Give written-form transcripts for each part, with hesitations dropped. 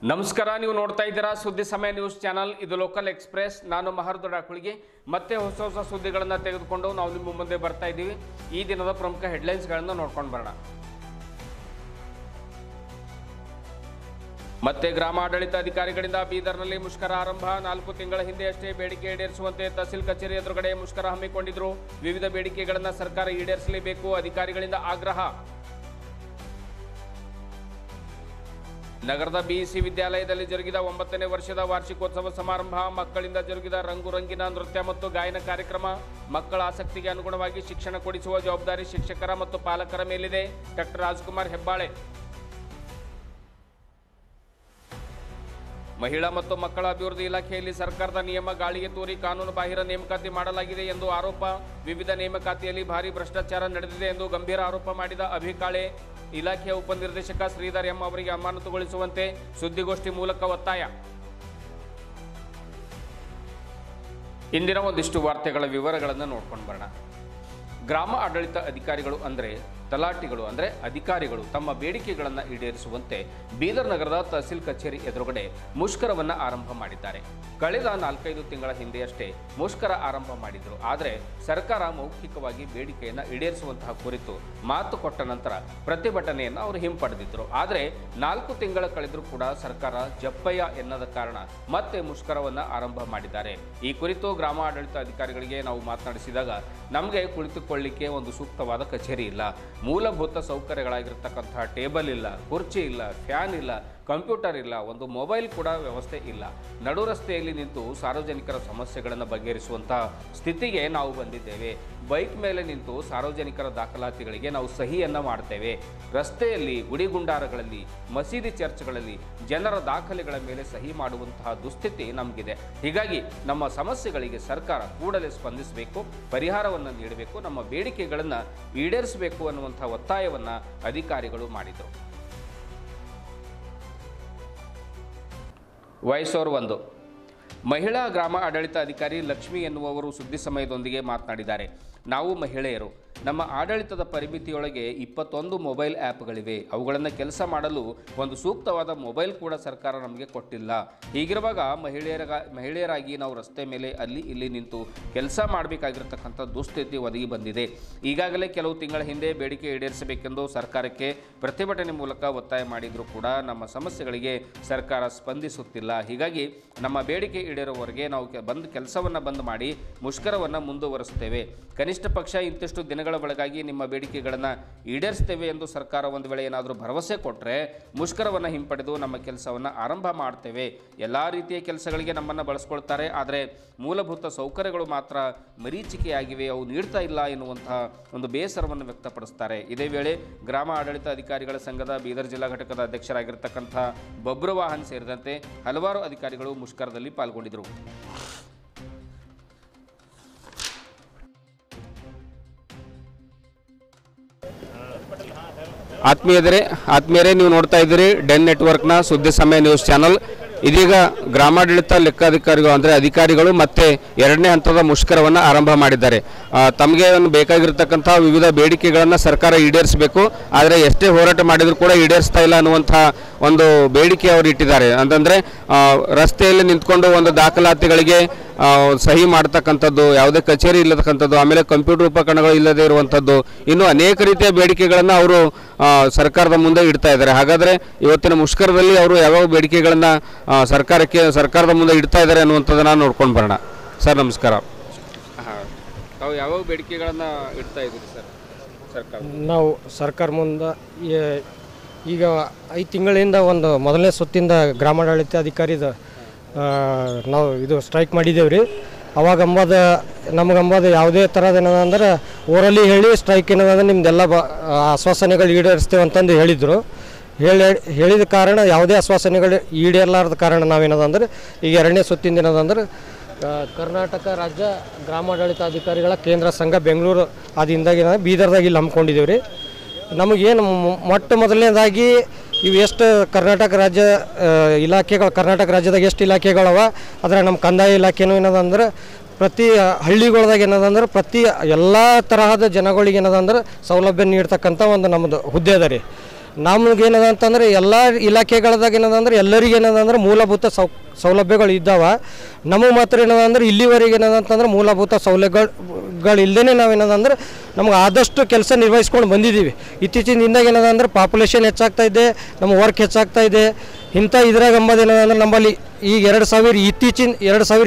ನಮಸ್ಕಾರ, ನೀವು ನೋಡ್ತಾ ಇದ್ದೀರಾ ಸುದ್ದಿ ಸಮಯ ನ್ಯೂಸ್ ಚಾನಲ್. ಇದು ಲೋಕಲ್ ಎಕ್ಸ್ಪ್ರೆಸ್. ನಾನು ಮಹರ್ದೊಡ ಕುಳಿಗೆ ಮತ್ತೆ ಹೊಸ ಸುದ್ದಿಗಳನ್ನು ತೆಗೆದುಕೊಂಡು ನಾವು ನಿಮ್ಮ ಮುಂದೆ ಬರ್ತಾ ಇದ್ದೀವಿ. ಈ ದಿನದ ಪ್ರಮುಖ ಹೆಡ್ಲೈನ್ಸ್ಗಳನ್ನು ನೋಡ್ಕೊಂಡು ಬರೋಣ. ಮತ್ತೆ ಗ್ರಾಮಾಡಳಿತ ಅಧಿಕಾರಿಗಳಿಂದ ಬೀದರ್ನಲ್ಲಿ ಮುಷ್ಕರ ಆರಂಭ. 4 ತಿಂಗಳ ಹಿಂದೆಯಷ್ಟೇ ಬೇಡಿಕೆ ಈಡೇರಿಸುವಂತೆ ತಹಸೀಲ್ ಕಚೇರಿ ಎದುರುಗಡೆ ಮುಷ್ಕರ ಹಮ್ಮಿಕೊಂಡಿದ್ರು. ವಿವಿಧ ಬೇಡಿಕೆಗಳನ್ನು ಸರ್ಕಾರ ಈಡೇರಿಸಲೇಬೇಕು, ಅಧಿಕಾರಿಗಳಿಂದ ಆಗ್ರಹ. ನಗರದ ಬಿಇಸಿ ವಿದ್ಯಾಲಯದಲ್ಲಿ ಜರುಗಿದ 9ನೇ ವರ್ಷದ ವಾರ್ಷಿಕೋತ್ಸವ ಸಮಾರಂಭ. ಮಕ್ಕಳಿಂದ ಜರುಗಿದ ರಂಗಿನ ನೃತ್ಯ ಮತ್ತು ಗಾಯನ ಕಾರ್ಯಕ್ರಮ. ಮಕ್ಕಳ ಆಸಕ್ತಿಗೆ ಅನುಗುಣವಾಗಿ ಶಿಕ್ಷಣ ಕೊಡಿಸುವ ಜವಾಬ್ದಾರಿ ಶಿಕ್ಷಕರ ಮತ್ತು ಪಾಲಕರ ಮೇಲಿದೆ. ಡಾಕ್ಟರ್ ರಾಜ್ಕುಮಾರ್ ಹೆಬ್ಬಾಳೆ. ಮಹಿಳಾ ಮತ್ತು ಮಕ್ಕಳ ಅಭಿವೃದ್ಧಿ ಇಲಾಖೆಯಲ್ಲಿ ಸರ್ಕಾರದ ನಿಯಮ ಗಾಳಿಗೆ ತೂರಿ ಕಾನೂನು ಬಾಹಿರ ನೇಮಕಾತಿ ಮಾಡಲಾಗಿದೆ ಎಂದು ಆರೋಪ. ವಿವಿಧ ನೇಮಕಾತಿಯಲ್ಲಿ ಭಾರೀ ಭ್ರಷ್ಟಾಚಾರ ನಡೆದಿದೆ ಎಂದು ಗಂಭೀರ ಆರೋಪ ಮಾಡಿದ ಅಭಿಕಾಳೆ. ಇಲಾಖೆಯ ಉಪನಿರ್ದೇಶಕ ಶ್ರೀಧರ್ ಎಂ ಅವರಿಗೆ ಅಮಾನತುಗೊಳಿಸುವಂತೆ ಸುದ್ದಿಗೋಷ್ಠಿ ಮೂಲಕ ಒತ್ತಾಯ. ಇಂದಿನ ಒಂದಿಷ್ಟು ವಾರ್ತೆಗಳ ವಿವರಗಳನ್ನು ನೋಡ್ಕೊಂಡು ಬರೋಣ. ಗ್ರಾಮ ಆಡಳಿತ ಅಧಿಕಾರಿಗಳು ಅಂದರೆ ತಲಾಟಿಗಳು ಅಂದರೆ ಅಧಿಕಾರಿಗಳು ತಮ್ಮ ಬೇಡಿಕೆಗಳನ್ನು ಈಡೇರಿಸುವಂತೆ ಬೀದರ್ ನಗರದ ತಹಸೀಲ್ ಕಚೇರಿ ಎದುರುಗಡೆ ಮುಷ್ಕರವನ್ನು ಆರಂಭ ಮಾಡಿದ್ದಾರೆ. ಕಳೆದ 4-5 ತಿಂಗಳ ಹಿಂದೆಯಷ್ಟೇ ಮುಷ್ಕರ ಆರಂಭ ಮಾಡಿದರು. ಆದರೆ ಸರ್ಕಾರ ಮೌಖಿಕವಾಗಿ ಬೇಡಿಕೆಯನ್ನು ಈಡೇರಿಸುವಂತಹ ಕುರಿತು ಮಾತು ಕೊಟ್ಟ ನಂತರ ಪ್ರತಿಭಟನೆಯನ್ನು ಅವರು ಹಿಂಪಡೆದಿದ್ದರು. ಆದರೆ 4 ತಿಂಗಳ ಕಳೆದರೂ ಕೂಡ ಸರ್ಕಾರ ಜಪ್ಪಯ್ಯ ಎನ್ನದ ಕಾರಣ ಮತ್ತೆ ಮುಷ್ಕರವನ್ನು ಆರಂಭ ಮಾಡಿದ್ದಾರೆ. ಈ ಕುರಿತು ಗ್ರಾಮ ಆಡಳಿತ ಅಧಿಕಾರಿಗಳಿಗೆ ನಾವು ಮಾತನಾಡಿಸಿದಾಗ, ನಮಗೆ ಕುಳಿತುಕೊಳ್ಳಿಕ್ಕೆ ಒಂದು ಸೂಕ್ತವಾದ ಕಚೇರಿ ಇಲ್ಲ, ಮೂಲಭೂತ ಸೌಕರ್ಯಗಳಾಗಿರ್ತಕ್ಕಂತಹ ಟೇಬಲ್ ಇಲ್ಲ, ಕುರ್ಚಿ ಇಲ್ಲ, ಫ್ಯಾನ್ ಇಲ್ಲ, ಕಂಪ್ಯೂಟರ್ ಇಲ್ಲ, ಒಂದು ಮೊಬೈಲ್ ಕೂಡ ವ್ಯವಸ್ಥೆ ಇಲ್ಲ. ನಡು ರಸ್ತೆಯಲ್ಲಿ ನಿಂತು ಸಾರ್ವಜನಿಕರ ಸಮಸ್ಯೆಗಳನ್ನು ಬಗೆಹರಿಸುವಂತಹ ಸ್ಥಿತಿಗೆ ನಾವು ಬಂದಿದ್ದೇವೆ. ಬೈಕ್ ಮೇಲೆ ನಿಂತು ಸಾರ್ವಜನಿಕರ ದಾಖಲಾತಿಗಳಿಗೆ ನಾವು ಸಹಿಯನ್ನು ಮಾಡ್ತೇವೆ. ರಸ್ತೆಯಲ್ಲಿ, ಗುಡಿಗುಂಡಾರಗಳಲ್ಲಿ, ಮಸೀದಿ ಚರ್ಚ್ಗಳಲ್ಲಿ ಜನರ ದಾಖಲೆಗಳ ಮೇಲೆ ಸಹಿ ಮಾಡುವಂತಹ ದುಸ್ಥಿತಿ ನಮಗಿದೆ. ಹೀಗಾಗಿ ನಮ್ಮ ಸಮಸ್ಯೆಗಳಿಗೆ ಸರ್ಕಾರ ಕೂಡಲೇ ಸ್ಪಂದಿಸಬೇಕು, ಪರಿಹಾರವನ್ನು ನೀಡಬೇಕು, ನಮ್ಮ ಬೇಡಿಕೆಗಳನ್ನು ಈಡೇರಿಸಬೇಕು ಅನ್ನುವಂಥ ಒತ್ತಾಯವನ್ನು ಅಧಿಕಾರಿಗಳು ಮಾಡಿದರು. ವಯಸ್ಸೋರು 1 ಮಹಿಳಾ ಗ್ರಾಮ ಆಡಳಿತ ಅಧಿಕಾರಿ ಲಕ್ಷ್ಮಿ ಎನ್ನುವವರು ಸುದ್ದಿ ಸಮಯದೊಂದಿಗೆ ಮಾತನಾಡಿದ್ದಾರೆ. ನಾವು ಮಹಿಳೆಯರು, ನಮ್ಮ ಆಡಳಿತದ ಪರಿಮಿತಿಯೊಳಗೆ 21 ಮೊಬೈಲ್ ಆ್ಯಪ್ಗಳಿವೆ. ಅವುಗಳನ್ನು ಕೆಲಸ ಮಾಡಲು ಒಂದು ಸೂಕ್ತವಾದ ಮೊಬೈಲ್ ಕೂಡ ಸರ್ಕಾರ ನಮಗೆ ಕೊಟ್ಟಿಲ್ಲ. ಹೀಗಿರುವಾಗ ಮಹಿಳೆಯರಾಗಿ ನಾವು ರಸ್ತೆ ಮೇಲೆ ಅಲ್ಲಿ ಇಲ್ಲಿ ನಿಂತು ಕೆಲಸ ಮಾಡಬೇಕಾಗಿರ್ತಕ್ಕಂಥ ದುಸ್ಥಿತಿ ಒದಗಿ ಬಂದಿದೆ. ಈಗಾಗಲೇ ಕೆಲವು ತಿಂಗಳ ಹಿಂದೆ ಬೇಡಿಕೆ ಈಡೇರಿಸಬೇಕೆಂದು ಸರ್ಕಾರಕ್ಕೆ ಪ್ರತಿಭಟನೆ ಮೂಲಕ ಒತ್ತಾಯ ಮಾಡಿದರೂ ಕೂಡ ನಮ್ಮ ಸಮಸ್ಯೆಗಳಿಗೆ ಸರ್ಕಾರ ಸ್ಪಂದಿಸುತ್ತಿಲ್ಲ. ಹೀಗಾಗಿ ನಮ್ಮ ಬೇಡಿಕೆ ಈಡೇರುವವರೆಗೆ ನಾವು ಕೆಲಸವನ್ನು ಬಂದ್ ಮಾಡಿ ಮುಷ್ಕರವನ್ನು ಮುಂದುವರಿಸುತ್ತೇವೆ. ಕನಿಷ್ಠ ಪಕ್ಷ ಇಂತಿಷ್ಟು ದಿನಗಳ ಒಳಗಾಗಿ ನಿಮ್ಮ ಬೇಡಿಕೆಗಳನ್ನು ಈಡೇರಿಸ್ತೇವೆ ಎಂದು ಸರ್ಕಾರ ಒಂದು ವೇಳೆ ಏನಾದರೂ ಭರವಸೆ ಕೊಟ್ಟರೆ ಮುಷ್ಕರವನ್ನು ಹಿಂಪಡೆದು ನಮ್ಮ ಕೆಲಸವನ್ನು ಆರಂಭ ಮಾಡ್ತೇವೆ. ಎಲ್ಲ ರೀತಿಯ ಕೆಲಸಗಳಿಗೆ ನಮ್ಮನ್ನು ಬಳಸ್ಕೊಳ್ತಾರೆ, ಆದರೆ ಮೂಲಭೂತ ಸೌಕರ್ಯಗಳು ಮಾತ್ರ ಮರೀಚಿಕೆಯಾಗಿವೆ, ಅವು ನೀಡ್ತಾ ಇಲ್ಲ ಎನ್ನುವಂತಹ ಒಂದು ಬೇಸರವನ್ನು ವ್ಯಕ್ತಪಡಿಸ್ತಾರೆ. ಇದೇ ವೇಳೆ ಗ್ರಾಮ ಆಡಳಿತ ಅಧಿಕಾರಿಗಳ ಸಂಘದ ಬೀದರ್ ಜಿಲ್ಲಾ ಘಟಕದ ಅಧ್ಯಕ್ಷರಾಗಿರ್ತಕ್ಕಂಥ ಬಬ್ರುವಾಹನ್ ಸೇರಿದಂತೆ ಹಲವಾರು ಅಧಿಕಾರಿಗಳು ಮುಷ್ಕರದಲ್ಲಿ ಪಾಲ್ಗೊಂಡಿದ್ದರು. ಆತ್ಮೀಯರೇ, ನೀವು ನೋಡ್ತಾ ಇದ್ದೀರಿ ಡೆನ್ ನೆಟ್ವರ್ಕ್ನ ಸುದ್ದಿ ಸಮಯ ನ್ಯೂಸ್ ಚಾನಲ್. ಇದೀಗ ಗ್ರಾಮಾಡಳಿತ ಲೆಕ್ಕಾಧಿಕಾರಿಗಳು ಅಂದರೆ ಅಧಿಕಾರಿಗಳು ಮತ್ತೆ 2ನೇ ಹಂತದ ಮುಷ್ಕರವನ್ನು ಆರಂಭ ಮಾಡಿದ್ದಾರೆ. ತಮಗೆ ಬೇಕಾಗಿರ್ತಕ್ಕಂಥ ವಿವಿಧ ಬೇಡಿಕೆಗಳನ್ನು ಸರ್ಕಾರ ಈಡೇರಿಸಬೇಕು, ಆದರೆ ಎಷ್ಟೇ ಹೋರಾಟ ಮಾಡಿದರೂ ಕೂಡ ಈಡೇರಿಸ್ತಾ ಇಲ್ಲ ಅನ್ನುವಂಥ ಒಂದು ಬೇಡಿಕೆ ಅವರು ಇಟ್ಟಿದ್ದಾರೆ. ಅಂತಂದರೆ ರಸ್ತೆಯಲ್ಲಿ ನಿಂತ್ಕೊಂಡು ಒಂದು ದಾಖಲಾತಿಗಳಿಗೆ ಸಹಿ ಮಾಡ್ತಕ್ಕಂಥದ್ದು, ಯಾವುದೇ ಕಚೇರಿ ಇಲ್ಲತಕ್ಕಂಥದ್ದು, ಆಮೇಲೆ ಕಂಪ್ಯೂಟರ್ ಉಪಕರಣಗಳು ಇಲ್ಲದೇ ಇರುವಂಥದ್ದು, ಇನ್ನೂ ಅನೇಕ ರೀತಿಯ ಬೇಡಿಕೆಗಳನ್ನು ಅವರು ಸರ್ಕಾರದ ಮುಂದೆ ಇಡ್ತಾ ಇದ್ದಾರೆ. ಹಾಗಾದರೆ ಇವತ್ತಿನ ಮುಷ್ಕರದಲ್ಲಿ ಅವರು ಯಾವ್ಯಾವ ಬೇಡಿಕೆಗಳನ್ನು ಸರ್ಕಾರದ ಮುಂದೆ ಇಡ್ತಾ ಇದ್ದಾರೆ ಅನ್ನುವಂಥದ್ದನ್ನು ನೋಡ್ಕೊಂಡು ಬರೋಣ. ಸರ್ ನಮಸ್ಕಾರ. ತಾವು ಯಾವ್ಯಾವ ಬೇಡಿಕೆಗಳನ್ನು ಇಡ್ತಾ ಇದ್ದೀರಿ ಸರ್ ಸರ್ಕಾರ? ನಾವು ಸರ್ಕಾರ ಮುಂದೆ ಈಗ 5 ತಿಂಗಳಿಂದ ಒಂದು ಮೊದಲನೇ ಸುತ್ತಿಂದ ಗ್ರಾಮಾಡಳಿತ ಅಧಿಕಾರಿದ ನಾವು ಇದು ಸ್ಟ್ರೈಕ್ ಮಾಡಿದ್ದೇವೆ ರೀ. ಅವಾಗ ನಮಗಂಬದು ಯಾವುದೇ ಥರದ ಏನದಂದ್ರೆ ಓರಲಿ ಹೇಳಿ ಸ್ಟ್ರೈಕ್ ಏನದಂದ್ರೆ ನಿಮ್ದೆಲ್ಲ ಆಶ್ವಾಸನೆಗಳು ಈಡೇರಿಸ್ತೇವೆ ಅಂತಂದು ಹೇಳಿದ ಕಾರಣ ಯಾವುದೇ ಆಶ್ವಾಸನೆಗಳು ಈಡೇರಲಾರದ ಕಾರಣ ನಾವೇನದಂದ್ರೆ ಈಗ 2ನೇ ಸುತ್ತಿಂದ ಏನದಂದ್ರೆ ಕರ್ನಾಟಕ ರಾಜ್ಯ ಗ್ರಾಮಾಡಳಿತ ಅಧಿಕಾರಿಗಳ ಕೇಂದ್ರ ಸಂಘ ಬೆಂಗಳೂರು ಅದಿಂದಾಗಿ ಬೀದರ್ದಾಗ ಇಲ್ಲಿ ಹಮ್ಮಿಕೊಂಡಿದ್ದೇವೆ ರೀ. ನಮಗೇನು ಮೊಟ್ಟ ಮೊದಲನೇದಾಗಿ ಇವು ಎಷ್ಟು ಕರ್ನಾಟಕ ರಾಜ್ಯ ಇಲಾಖೆಗಳು, ಕರ್ನಾಟಕ ರಾಜ್ಯದಾಗ ಎಷ್ಟು ಇಲಾಖೆಗಳವ, ಅದರ ನಮ್ಮ ಕಂದಾಯ ಇಲಾಖೆನೂ ಏನದಂದ್ರೆ ಪ್ರತಿ ಹಳ್ಳಿಗಳದಾಗ ಏನದಂದ್ರೆ ಪ್ರತಿ ಎಲ್ಲ ತರಹದ ಜನಗಳಿಗೆ ಏನದಂದ್ರೆ ಸೌಲಭ್ಯ ನೀಡ್ತಕ್ಕಂಥ ಒಂದು ನಮ್ಮದು ಹುದ್ದೆ ಅದ ರೀ. ನಮಗೇನದ ಅಂತಂದ್ರೆ ಎಲ್ಲ ಇಲಾಖೆಗಳದಾಗ ಏನದಂದ್ರೆ ಎಲ್ಲರಿಗೆ ಏನದಂದ್ರೆ ಮೂಲಭೂತ ಸೌಲಭ್ಯಗಳು ಇದ್ದಾವೆ. ನಮಗೆ ಮಾತ್ರ ಏನದಂದ್ರೆ ಇಲ್ಲಿವರೆಗೆ ಏನದಂತಂದ್ರೆ ಮೂಲಭೂತ ಸೌಲಭ್ಯಗಳು ಇಲ್ಲದೇ ನಾವೇನದಂದ್ರೆ ನಮ್ಗೆ ಆದಷ್ಟು ಕೆಲಸ ನಿರ್ವಹಿಸ್ಕೊಂಡು ಬಂದಿದ್ದೀವಿ. ಇತ್ತೀಚಿನ ದಿನದಾಗ ಏನದಂದ್ರೆ ಪಾಪ್ಯುಲೇಷನ್ ಹೆಚ್ಚಾಗ್ತಾ ಇದೆ, ನಮ್ಮ ವರ್ಕ್ ಹೆಚ್ಚಾಗ್ತಾ ಇದೆ. ಇಂಥ ಇದ್ರಾಗ ಅಂಬೋದೇನಂದ್ರೆ ನಮ್ಮಲ್ಲಿ ಈಗ 2000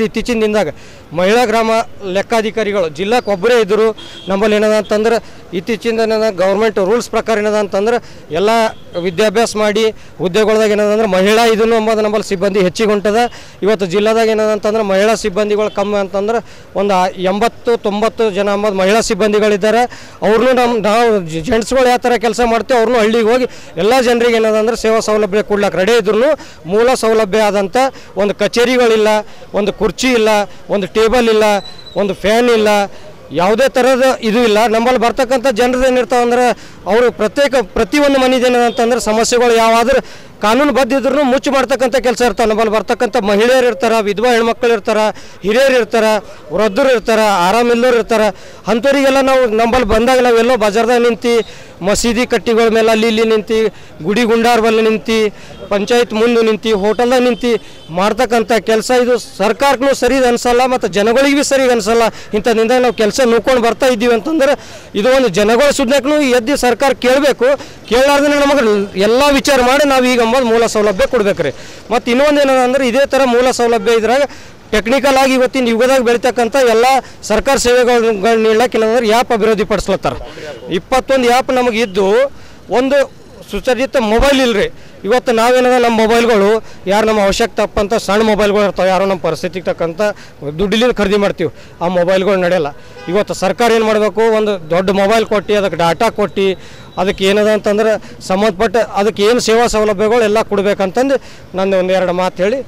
ಇತ್ತೀಚಿನ ದಿನದಾಗ ಮಹಿಳಾ ಗ್ರಾಮ ಲೆಕ್ಕಾಧಿಕಾರಿಗಳು ಜಿಲ್ಲಾಕ್ಕೆ ಒಬ್ಬರೇ ಇದ್ದರು. ನಮ್ಮಲ್ಲಿ ಏನದ ಅಂತಂದ್ರೆ ಇತ್ತೀಚಿನ ಗೌರ್ಮೆಂಟ್ ರೂಲ್ಸ್ ಪ್ರಕಾರ ಏನದ ಅಂತಂದ್ರೆ ಎಲ್ಲ ವಿದ್ಯಾಭ್ಯಾಸ ಮಾಡಿ ಹುದ್ದೆಗಳ್ದಾಗ ಏನದಂದ್ರೆ ಮಹಿಳಾ ಇದನ್ನು ಅಂಬೋದು ನಮ್ಮಲ್ಲಿ ಸಿಬ್ಬಂದಿ ಹೆಚ್ಚಿಗೆ ಹೊಂಟದ. ಇವತ್ತು ಜಿಲ್ಲಾದಾಗ ಏನದಂತಂದ್ರೆ ಮಹಿಳಾ ಸಿಬ್ಬಂದಿಗಳು ಕಮ್ಮಿ ಅಂತಂದ್ರೆ ಒಂದು 80-90 ಜನ ಅಂಬೋದು ಮಹಿಳಾ ಸಿಬ್ಬಂದಿಗಳಿದ್ದಾರೆ. ಅವ್ರನ್ನೂ ನಾವು ಜೆಂಟ್ಸ್ಗಳು ಯಾವ ಥರ ಕೆಲಸ ಮಾಡ್ತೀವಿ ಅವ್ರನ್ನೂ ಹಳ್ಳಿಗೆ ಹೋಗಿ ಎಲ್ಲ ಜನರಿಗೆ ಏನದಂದ್ರೆ ಸೇವಾ ಸೌಲಭ್ಯ ಕೊಡ್ಲಿಕ್ಕೆ ರೆಡಿ ಇದ್ರೂ ಮೂಲ ಸೌಲಭ್ಯ ಆದಂಥ ಒಂದು ಕಚೇರಿಗಳಿಲ್ಲ, ಒಂದು ಕುರ್ಚಿ ಇಲ್ಲ, ಒಂದು ಟೇಬಲ್ ಇಲ್ಲ, ಒಂದು ಫ್ಯಾನ್ ಇಲ್ಲ, ಯಾವುದೇ ಥರದ ಇದು ಇಲ್ಲ. ನಮ್ಮಲ್ಲಿ ಬರ್ತಕ್ಕಂಥ ಜನರು ಏನಿರ್ತಾವೆ ಅಂದ್ರೆ ಅವರು ಪ್ರತಿಯೊಂದು ಮನೆದೇನಂತಂದ್ರೆ ಸಮಸ್ಯೆಗಳು ಯಾವಾದರೂ ಕಾನೂನು ಬದ್ದಿದ್ರು ಮುಚ್ಚು ಮಾಡ್ತಕ್ಕಂಥ ಕೆಲಸ ಇರ್ತಾವೆ. ನಮ್ಮಲ್ಲಿ ಬರ್ತಕ್ಕಂಥ ಮಹಿಳೆಯರು ಇರ್ತಾರೆ, ವಿಧವಾ ಹೆಣ್ಮಕ್ಳು ಇರ್ತಾರೆ, ಹಿರಿಯರು ಇರ್ತಾರೆ, ವೃದ್ಧರು ಇರ್ತಾರೆ, ಆರಾಮಿಲ್ಲೋರು ಇರ್ತಾರೆ. ಅಂಥವರಿಗೆಲ್ಲ ನಾವು ನಮ್ಮಲ್ಲಿ ಬಂದಾಗ ನಾವೆಲ್ಲೋ ಬಜಾರ್ದಾಗ ನಿಂತು ಮಸೀದಿ ಕಟ್ಟಿಗಳ ಮೇಲೆ ಅಲ್ಲಿ ಇಲ್ಲಿ ನಿಂತು ಗುಡಿ ಗುಂಡಾರ ಬಲ್ಲಿ ನಿಂತು ಪಂಚಾಯತ್ ಮುಂದೆ ನಿಂತು ಹೋಟೆಲ್ದಾಗ ನಿಂತು ಮಾಡ್ತಕ್ಕಂಥ ಕೆಲಸ ಇದು ಸರ್ಕಾರಕ್ಕೂ ಸರಿ ಅನಿಸಲ್ಲ ಮತ್ತು ಜನಗಳಿಗೆ ಭೀ ಸರಿ ಅನಿಸಲ್ಲ. ಇಂಥದ್ದಿಂದ ನಾವು ಕೆಲಸ ನೋಡ್ಕೊಂಡು ಬರ್ತಾ ಇದ್ದೀವಿ ಅಂತಂದ್ರೆ ಇದು ಒಂದು ಜನಗಳ ಸುದ್ನಕ್ಕೂ ಎದ್ದು ಸರ್ಕಾರ ಕೇಳಬೇಕು. ಕೇಳಾರ್ದ್ರೆ ನಮಗೆ ಎಲ್ಲ ವಿಚಾರ ಮಾಡಿ ನಾವು ಈಗ ಮೂಲ ಸೌಲಭ್ಯ ಕೊಡ್ಬೇಕು ರೀ. ಮತ್ತು ಇನ್ನೊಂದು ಏನಂದ್ರೆ ಇದೇ ಥರ ಮೂಲ ಸೌಲಭ್ಯ ಇದ್ರಾಗ ಟೆಕ್ನಿಕಲ್ ಆಗಿ ಇವತ್ತಿನ ಯುಗದಾಗ ಬೆಳೀತಕ್ಕಂಥ ಎಲ್ಲ ಸರ್ಕಾರ ಸೇವೆಗಳನ್ನ ನೀಡಕ್ಕೆ ಏನಂದ್ರೆ ಆ್ಯಪ್ ಅಭಿವೃದ್ಧಿ ಪಡಿಸ್ಲತ್ತಾರ. 21 ಆ್ಯಪ್ ನಮಗಿದ್ದು ಒಂದು ಸುಸಜ್ಜಿತ ಮೊಬೈಲ್ ಇಲ್ಲರಿ. ಇವತ್ತು ನಾವೇನದ ನಮ್ಮ ಮೊಬೈಲ್ಗಳು ಯಾರು ನಮ್ಮ ಅವಶ್ಯಕತೆ ತಪ್ಪಂಥ ಸಣ್ಣ ಮೊಬೈಲ್ಗಳು ಇರ್ತಾವೆ, ಯಾರೋ ನಮ್ಮ ಪರಿಸ್ಥಿತಿಗೆ ತಕ್ಕಂಥ ದುಡ್ಡಿಲಿಂದ ಖರೀದಿ ಮಾಡ್ತೀವಿ, ಆ ಮೊಬೈಲ್ಗಳು ನಡೆಯಲ್ಲ. ಇವತ್ತು ಸರ್ಕಾರ ಏನು ಮಾಡಬೇಕು, ಒಂದು ದೊಡ್ಡ ಮೊಬೈಲ್ ಕೊಟ್ಟು ಅದಕ್ಕೆ ಡಾಟಾ ಕೊಟ್ಟು ಅದಕ್ಕೆ ಏನದ ಅಂತಂದ್ರೆ ಸಂಬಂಧಪಟ್ಟ ಅದಕ್ಕೆ ಏನು ಸೇವಾ ಸೌಲಭ್ಯಗಳು ಎಲ್ಲ ಕೊಡಬೇಕಂತಂದು ನಾನು ಒಂದೆರಡು ಮಾತು ಹೇಳಿ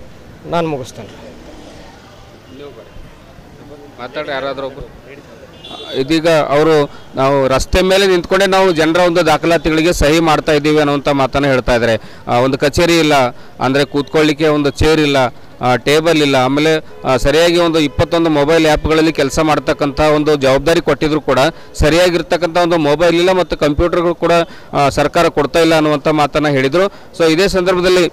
ನಾನು ಮುಗಿಸ್ತೇನೆ. ಮಾತಾಡಿ ಯಾರಾದರೂ ಒಬ್ಬರು. ಇದೀಗ ಅವರು ನಾವು ರಸ್ತೆ ಮೇಲೆ ನಿಂತ್ಕೊಂಡೆ ನಾವು ಜನರ ಒಂದು ದಾಖಲಾತಿಗಳಿಗೆ ಸಹಿ ಮಾಡ್ತಾ ಇದ್ದೀವಿ ಅನ್ನುವಂಥ ಮಾತನ್ನು ಹೇಳ್ತಾ ಇದ್ದಾರೆ. ಒಂದು ಕಚೇರಿ ಇಲ್ಲ ಅಂದರೆ ಕೂತ್ಕೊಳ್ಳಿಕ್ಕೆ ಒಂದು ಚೇರ್ ಇಲ್ಲ, ಟೇಬಲ್ ಇಲ್ಲ, ಆಮೇಲೆ ಸರಿಯಾಗಿ ಒಂದು 21 ಮೊಬೈಲ್ ಆ್ಯಪ್ಗಳಲ್ಲಿ ಕೆಲಸ ಮಾಡ್ತಕ್ಕಂಥ ಒಂದು ಜವಾಬ್ದಾರಿ ಕೊಟ್ಟಿದ್ರು ಕೂಡ ಸರಿಯಾಗಿರ್ತಕ್ಕಂಥ ಒಂದು ಮೊಬೈಲ್ ಇಲ್ಲ ಮತ್ತು ಕಂಪ್ಯೂಟರ್ಗಳು ಕೂಡ ಸರ್ಕಾರ ಕೊಡ್ತಾ ಇಲ್ಲ ಅನ್ನುವಂಥ ಮಾತನ್ನು ಹೇಳಿದರು. ಸೊ ಇದೇ ಸಂದರ್ಭದಲ್ಲಿ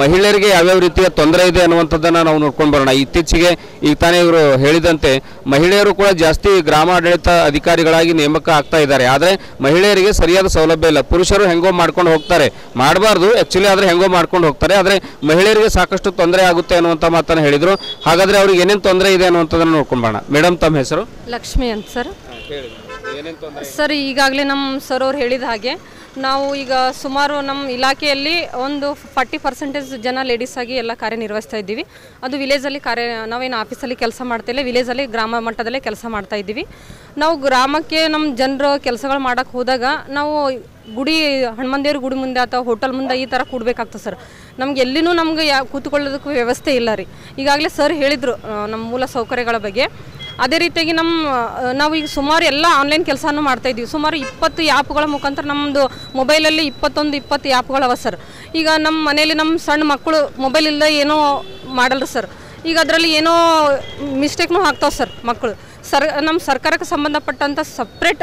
ಮಹಿಳೆಯರಿಗೆ ಯಾವ್ಯಾವ ರೀತಿಯ ತೊಂದರೆ ಇದೆ ಅನ್ನುವಂಥದ್ದನ್ನು ನಾವು ನೋಡ್ಕೊಂಡು ಬರೋಣ. ಇತ್ತೀಚೆಗೆ ಈಗ ತಾನೇ ಇವರು ಹೇಳಿದಂತೆ ಮಹಿಳೆಯರು ಕೂಡ ಜಾಸ್ತಿ ಗ್ರಾಮ ಆಡಳಿತ ಅಧಿಕಾರಿಗಳಾಗಿ ನೇಮಕ ಆಗ್ತಾ ಇದ್ದಾರೆ. ಆದರೆ ಮಹಿಳೆಯರಿಗೆ ಸರಿಯಾದ ಸೌಲಭ್ಯ ಇಲ್ಲ. ಪುರುಷರು ಹೆಂಗೋ ಮಾಡ್ಕೊಂಡು ಹೋಗ್ತಾರೆ, ಮಾಡಬಾರ್ದು ಆ್ಯಕ್ಚುಲಿ, ಆದರೆ ಹೆಂಗೋ ಮಾಡ್ಕೊಂಡು ಹೋಗ್ತಾರೆ. ಆದರೆ ಮಹಿಳೆಯರಿಗೆ ಸಾಕಷ್ಟು ತೊಂದರೆ ಆಗುತ್ತೆ ಅನ್ನುವಂಥ ಮಾತನ್ನು ಹೇಳಿದರು. ಹಾಗಾದರೆ ಅವ್ರಿಗೆ ಏನೇನು ತೊಂದರೆ ಇದೆ ಅನ್ನುವಂಥದ್ದನ್ನು ನೋಡ್ಕೊಂಬೋಣ. ಮೇಡಮ್, ತಮ್ಮ ಹೆಸರು? ಲಕ್ಷ್ಮಿ ಅಂತ ಸರ್. ಸರ್, ಈಗಾಗಲೇ ನಮ್ಮ ಸರ್ ಅವ್ರು ಹೇಳಿದ ಹಾಗೆ ನಾವು ಈಗ ಸುಮಾರು ನಮ್ಮ ಇಲಾಖೆಯಲ್ಲಿ ಒಂದು 40% ಜನ ಲೇಡೀಸ್ ಆಗಿ ಎಲ್ಲ ಕಾರ್ಯನಿರ್ವಹಿಸ್ತಾ ಇದ್ದೀವಿ. ಅದು ವಿಲೇಜಲ್ಲಿ ನಾವೇನು ಆಫೀಸಲ್ಲಿ ಕೆಲಸ ಮಾಡ್ತಾಯಿಲ್ಲ, ವಿಲೇಜಲ್ಲಿ ಗ್ರಾಮ ಮಟ್ಟದಲ್ಲೇ ಕೆಲಸ ಮಾಡ್ತಾ ಇದ್ದೀವಿ. ನಾವು ಗ್ರಾಮಕ್ಕೆ ನಮ್ಮ ಜನರು ಕೆಲಸಗಳು ಮಾಡೋಕ್ಕೆ ಹೋದಾಗ ನಾವು ಗುಡಿ ಹನುಮಂದೇವ್ರ ಗುಡಿ ಮುಂದೆ ಅಥವಾ ಹೋಟೆಲ್ ಮುಂದೆ ಈ ಥರ ಕೂಡಬೇಕಾಗ್ತದೆ ಸರ್. ನಮ್ಗೆ ಎಲ್ಲಿನೂ ನಮ್ಗೆ ಕೂತ್ಕೊಳ್ಳೋದಕ್ಕೂ ವ್ಯವಸ್ಥೆ ಇಲ್ಲ ರೀ. ಈಗಾಗಲೇ ಸರ್ ಹೇಳಿದರು ನಮ್ಮ ಮೂಲ ಸೌಕರ್ಯಗಳ ಬಗ್ಗೆ. ಅದೇ ರೀತಿಯಾಗಿ ನಾವು ಈಗ ಸುಮಾರು ಎಲ್ಲ ಆನ್ಲೈನ್ ಕೆಲಸನೂ ಮಾಡ್ತಾಯಿದ್ದೀವಿ. ಸುಮಾರು 20 ಆ್ಯಪ್ಗಳ ಮುಖಾಂತರ ನಮ್ಮದು ಮೊಬೈಲಲ್ಲಿ 20 ಆ್ಯಪ್ಗಳವ ಸರ್. ಈಗ ನಮ್ಮ ಮನೇಲಿ ನಮ್ಮ ಸಣ್ಣ ಮಕ್ಕಳು ಮೊಬೈಲ್ ಇಲ್ಲದೆ ಏನೋ ಮಾಡಲ್ರಿ ಸರ್. ಈಗ ಅದರಲ್ಲಿ ಏನೋ ಮಿಸ್ಟೇಕ್ನೂ ಆಗ್ತಾವೆ ಸರ್ ಮಕ್ಕಳು. ನಮ್ಮ ಸರ್ಕಾರಕ್ಕೆ ಸಂಬಂಧಪಟ್ಟಂಥ ಸಪ್ರೇಟ್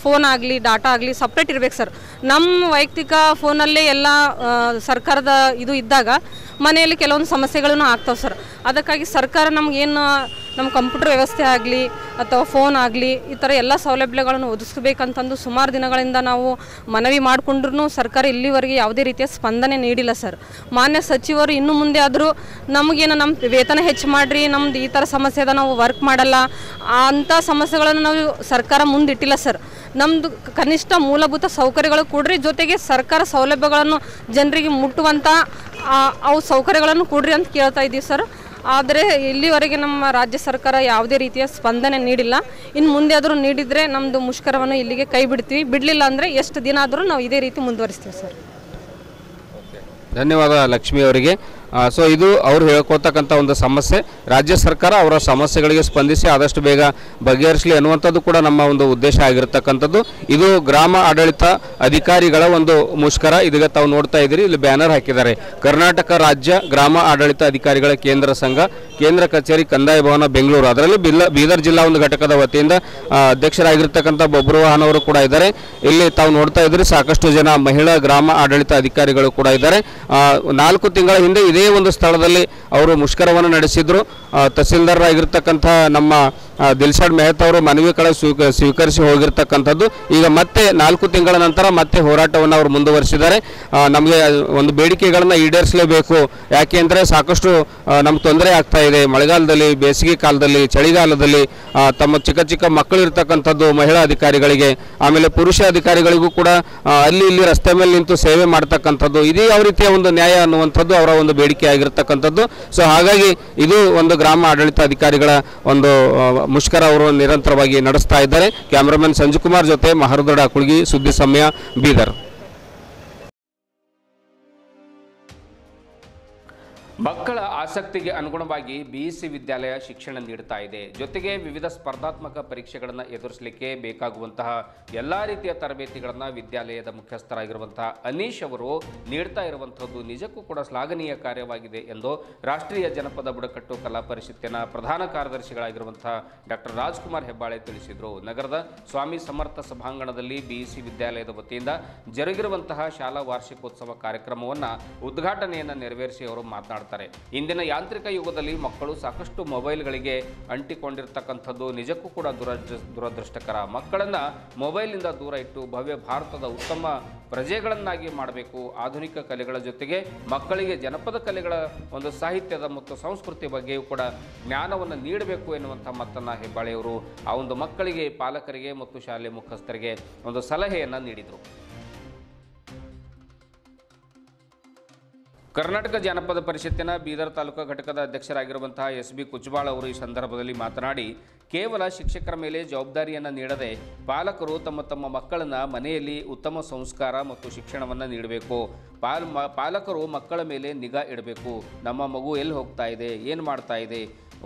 ಫೋನ್ ಆಗಲಿ ಡಾಟಾ ಆಗಲಿ ಸಪ್ರೇಟ್ ಇರಬೇಕು ಸರ್. ನಮ್ಮ ವೈಯಕ್ತಿಕ ಫೋನಲ್ಲೇ ಎಲ್ಲ ಸರ್ಕಾರದ ಇದು ಇದ್ದಾಗ ಮನೆಯಲ್ಲಿ ಕೆಲವೊಂದು ಸಮಸ್ಯೆಗಳೂ ಆಗ್ತಾವೆ ಸರ್. ಅದಕ್ಕಾಗಿ ಸರ್ಕಾರ ನಮಗೇನು ನಮ್ಮ ಕಂಪ್ಯೂಟರ್ ವ್ಯವಸ್ಥೆ ಆಗಲಿ ಅಥವಾ ಫೋನ್ ಆಗಲಿ ಈ ಥರ ಎಲ್ಲ ಸೌಲಭ್ಯಗಳನ್ನು ಒದಗಿಸ್ಬೇಕಂತಂದು ಸುಮಾರು ದಿನಗಳಿಂದ ನಾವು ಮನವಿ ಮಾಡಿಕೊಂಡ್ರೂ ಸರ್ಕಾರ ಇಲ್ಲಿವರೆಗೆ ಯಾವುದೇ ರೀತಿಯ ಸ್ಪಂದನೆ ನೀಡಿಲ್ಲ ಸರ್. ಮಾನ್ಯ ಸಚಿವರು ಇನ್ನು ಮುಂದೆ ಆದರೂ ನಮಗೇನು ನಮ್ಮ ವೇತನ ಹೆಚ್ಚು ಮಾಡಿರಿ, ನಮ್ದು ಈ ಥರ ಸಮಸ್ಯೆ ಅದ, ನಾವು ವರ್ಕ್ ಮಾಡಲ್ಲ, ಅಂಥ ಸಮಸ್ಯೆಗಳನ್ನು ನಾವು ಸರ್ಕಾರ ಮುಂದಿಟ್ಟಿಲ್ಲ ಸರ್. ನಮ್ಮದು ಕನಿಷ್ಠ ಮೂಲಭೂತ ಸೌಕರ್ಯಗಳು ಕೊಡ್ರಿ, ಜೊತೆಗೆ ಸರ್ಕಾರ ಸೌಲಭ್ಯಗಳನ್ನು ಜನರಿಗೆ ಮುಟ್ಟುವಂಥ ಅವು ಸೌಕರ್ಯಗಳನ್ನು ಕೊಡ್ರಿ ಅಂತ ಕೇಳ್ತಾ ಇದ್ದೀವಿ ಸರ್. ಆದರೆ ಇಲ್ಲಿವರೆಗೆ ನಮ್ಮ ರಾಜ್ಯ ಸರ್ಕಾರ ಯಾವುದೇ ರೀತಿಯ ಸ್ಪಂದನೆ ನೀಡಿಲ್ಲ. ಇನ್ನು ಮುಂದೆ ಆದರೂ ನೀಡಿದರೆ ನಮ್ಮದು ಮುಷ್ಕರವನ್ನು ಇಲ್ಲಿಗೆ ಕೈ ಬಿಡ್ತೀವಿ. ಬಿಡಲಿಲ್ಲ ಅಂದರೆ ಎಷ್ಟು ದಿನ ಆದರೂ ನಾವು ಇದೇ ರೀತಿ ಮುಂದುವರಿಸ್ತೀವಿ ಸರ್. ಧನ್ಯವಾದ ಲಕ್ಷ್ಮಿ ಅವರಿಗೆ. ಸೊ ಇದು ಅವರು ಹೇಳ್ಕೊಳ್ತಕ್ಕಂಥ ಒಂದು ಸಮಸ್ಯೆ. ರಾಜ್ಯ ಸರ್ಕಾರ ಅವರ ಸಮಸ್ಯೆಗಳಿಗೆ ಸ್ಪಂದಿಸಿ ಆದಷ್ಟು ಬೇಗ ಬಗೆಹರಿಸಲಿ ಅನ್ನುವಂಥದ್ದು ಕೂಡ ನಮ್ಮ ಒಂದು ಉದ್ದೇಶ ಆಗಿರತಕ್ಕಂಥದ್ದು. ಇದು ಗ್ರಾಮ ಆಡಳಿತ ಅಧಿಕಾರಿಗಳ ಒಂದು ಮುಷ್ಕರ. ಇದೀಗ ತಾವು ನೋಡ್ತಾ ಇದ್ದೀರಿ, ಇಲ್ಲಿ ಬ್ಯಾನರ್ ಹಾಕಿದ್ದಾರೆ. ಕರ್ನಾಟಕ ರಾಜ್ಯ ಗ್ರಾಮ ಆಡಳಿತ ಅಧಿಕಾರಿಗಳ ಕೇಂದ್ರ ಸಂಘ, ಕೇಂದ್ರ ಕಚೇರಿ, ಕಂದಾಯ ಭವನ, ಬೆಂಗಳೂರು. ಅದರಲ್ಲಿ ಬೀದರ್ ಜಿಲ್ಲಾ ಒಂದು ಘಟಕದ ವತಿಯಿಂದ ಅಧ್ಯಕ್ಷರಾಗಿರ್ತಕ್ಕಂಥ ಬಬ್ರುವಾಹನ್ ಅವರು ಕೂಡ ಇದ್ದಾರೆ. ಇಲ್ಲಿ ತಾವು ನೋಡ್ತಾ ಇದ್ದೀರಿ, ಸಾಕಷ್ಟು ಜನ ಮಹಿಳಾ ಗ್ರಾಮ ಆಡಳಿತ ಅಧಿಕಾರಿಗಳು ಕೂಡ ಇದ್ದಾರೆ. 4 ತಿಂಗಳ ಹಿಂದೆ ಇದೇ ಒಂದು ಸ್ಥಳದಲ್ಲಿ ಅವರು ಮುಷ್ಕರವನ್ನು ನಡೆಸಿದ್ರು. ತಹಸೀಲ್ದಾರ್ ಆಗಿರ್ತಕ್ಕಂಥ ನಮ್ಮ ದಿಲ್ಶಾಡ್ ಮೆಹ್ತಾ ಅವರು ಮನವಿ ಕಡೆ ಸ್ವೀಕರಿಸಿ ಹೋಗಿರ್ತಕ್ಕಂಥದ್ದು. ಈಗ ಮತ್ತೆ 4 ತಿಂಗಳ ನಂತರ ಮತ್ತೆ ಹೋರಾಟವನ್ನು ಅವರು ಮುಂದುವರಿಸಿದ್ದಾರೆ. ನಮಗೆ ಒಂದು ಬೇಡಿಕೆಗಳನ್ನು ಈಡೇರಿಸಲೇಬೇಕು, ಯಾಕೆ ಅಂದರೆ ಸಾಕಷ್ಟು ನಮ್ಗೆ ತೊಂದರೆ ಆಗ್ತಾ ಇದೆ. ಮಳೆಗಾಲದಲ್ಲಿ, ಬೇಸಿಗೆ ಕಾಲದಲ್ಲಿ, ಚಳಿಗಾಲದಲ್ಲಿ ತಮ್ಮ ಚಿಕ್ಕ ಮಕ್ಕಳು ಇರ್ತಕ್ಕಂಥದ್ದು ಮಹಿಳಾ ಅಧಿಕಾರಿಗಳಿಗೆ, ಆಮೇಲೆ ಪುರುಷ ಅಧಿಕಾರಿಗಳಿಗೂ ಕೂಡ ಅಲ್ಲಿ ಇಲ್ಲಿ ರಸ್ತೆ ಮೇಲೆ ನಿಂತು ಸೇವೆ ಮಾಡ್ತಕ್ಕಂಥದ್ದು, ಇದೇ ಯಾವ ರೀತಿಯ ಒಂದು ನ್ಯಾಯ ಅನ್ನುವಂಥದ್ದು ಅವರ ಒಂದು ಬೇಡಿಕೆ ಆಗಿರ್ತಕ್ಕಂಥದ್ದು. ಸೊ ಹಾಗಾಗಿ ಇದು ಒಂದು ಗ್ರಾಮ ಆಡಳಿತ ಅಧಿಕಾರಿಗಳ ಒಂದು ಮುಷ್ಕರ ಅವರು ನಿರಂತರವಾಗಿ ನಡೆಸ್ತಾ ಇದ್ದಾರೆ. ಕ್ಯಾಮರಾಮನ್ ಸಂಜು ಕುಮಾರ್ ಜೊತೆ ಮಹರುದಡ ಕುಳ್ಗಿ, ಸುದ್ದಿ ಸಮಯ, ಬೀದರ್. ಮಕ್ಕಳ ಆಸಕ್ತಿಗೆ ಅನುಗುಣವಾಗಿ ಬಿಇಸಿ ವಿದ್ಯಾಲಯ ಶಿಕ್ಷಣ ನೀಡುತ್ತಾ ಇದೆ. ಜೊತೆಗೆ ವಿವಿಧ ಸ್ಪರ್ಧಾತ್ಮಕ ಪರೀಕ್ಷೆಗಳನ್ನು ಎದುರಿಸಲಿಕ್ಕೆ ಬೇಕಾಗುವಂತಹ ಎಲ್ಲ ರೀತಿಯ ತರಬೇತಿಗಳನ್ನು ವಿದ್ಯಾಲಯದ ಮುಖ್ಯಸ್ಥರಾಗಿರುವಂತಹ ಅನೀಶ್ ಅವರು ನೀಡ್ತಾ ಇರುವಂಥದ್ದು ನಿಜಕ್ಕೂ ಕೂಡ ಶ್ಲಾಘನೀಯ ಕಾರ್ಯವಾಗಿದೆ ಎಂದು ರಾಷ್ಟ್ರೀಯ ಜನಪದ ಬುಡಕಟ್ಟು ಕಲಾ ಪರಿಷತ್ತಿನ ಪ್ರಧಾನ ಕಾರ್ಯದರ್ಶಿಗಳಾಗಿರುವಂತಹ ಡಾಕ್ಟರ್ ರಾಜ್ಕುಮಾರ್ ಹೆಬ್ಬಾಳೆ ತಿಳಿಸಿದರು. ನಗರದ ಸ್ವಾಮಿ ಸಮರ್ಥ ಸಭಾಂಗಣದಲ್ಲಿ ಬಿಇಸಿ ವಿದ್ಯಾಲಯದ ವತಿಯಿಂದ ಜರುಗಿರುವಂತಹ ಶಾಲಾ ವಾರ್ಷಿಕೋತ್ಸವ ಕಾರ್ಯಕ್ರಮವನ್ನು ಉದ್ಘಾಟನೆಯನ್ನು ನೆರವೇರಿಸಿ ಅವರು ಮಾತನಾಡುತ್ತಾರೆ. ಇಂದಿನ ಯಾಂತ್ರಿಕ ಯುಗದಲ್ಲಿ ಮಕ್ಕಳು ಸಾಕಷ್ಟು ಮೊಬೈಲ್ಗಳಿಗೆ ಅಂಟಿಕೊಂಡಿರ್ತಕ್ಕಂಥದ್ದು ನಿಜಕ್ಕೂ ಕೂಡ ದುರದೃಷ್ಟಕರ. ಮಕ್ಕಳನ್ನು ಮೊಬೈಲ್ನಿಂದ ದೂರ ಇಟ್ಟು ಭವ್ಯ ಭಾರತದ ಉತ್ತಮ ಪ್ರಜೆಗಳನ್ನಾಗಿ ಮಾಡಬೇಕು. ಆಧುನಿಕ ಕಲೆಗಳ ಜೊತೆಗೆ ಮಕ್ಕಳಿಗೆ ಜನಪದ ಕಲೆಗಳ ಒಂದು ಸಾಹಿತ್ಯದ ಮತ್ತು ಸಂಸ್ಕೃತಿ ಬಗ್ಗೆಯೂ ಕೂಡ ಜ್ಞಾನವನ್ನು ನೀಡಬೇಕು ಎನ್ನುವಂಥ ಮಾತನ್ನು ಹೆಬ್ಬಾಳೆಯವರು ಆ ಒಂದು ಮಕ್ಕಳಿಗೆ, ಪಾಲಕರಿಗೆ ಮತ್ತು ಶಾಲೆ ಮುಖ್ಯಸ್ಥರಿಗೆ ಒಂದು ಸಲಹೆಯನ್ನು ನೀಡಿದರು. ಕರ್ನಾಟಕ ಜಾನಪದ ಪರಿಷತ್ತಿನ ಬೀದರ್ ತಾಲೂಕಾ ಘಟಕದ ಅಧ್ಯಕ್ಷರಾಗಿರುವಂತಹ ಎಸ್.ಬಿ. ಕುಚ್ಬಾಳ್ ಅವರು ಈ ಸಂದರ್ಭದಲ್ಲಿ ಮಾತನಾಡಿ, ಕೇವಲ ಶಿಕ್ಷಕರ ಮೇಲೆ ಜವಾಬ್ದಾರಿಯನ್ನು ನೀಡದೆ ಪಾಲಕರು ತಮ್ಮ ಮಕ್ಕಳನ್ನು ಮನೆಯಲ್ಲಿ ಉತ್ತಮ ಸಂಸ್ಕಾರ ಮತ್ತು ಶಿಕ್ಷಣವನ್ನು ನೀಡಬೇಕು. ಪಾಲಕರು ಮಕ್ಕಳ ಮೇಲೆ ನಿಗಾ ಇಡಬೇಕು. ನಮ್ಮ ಮಗು ಎಲ್ಲಿ ಹೋಗ್ತಾ ಇದೆ, ಏನು ಮಾಡ್ತಾ ಇದೆ,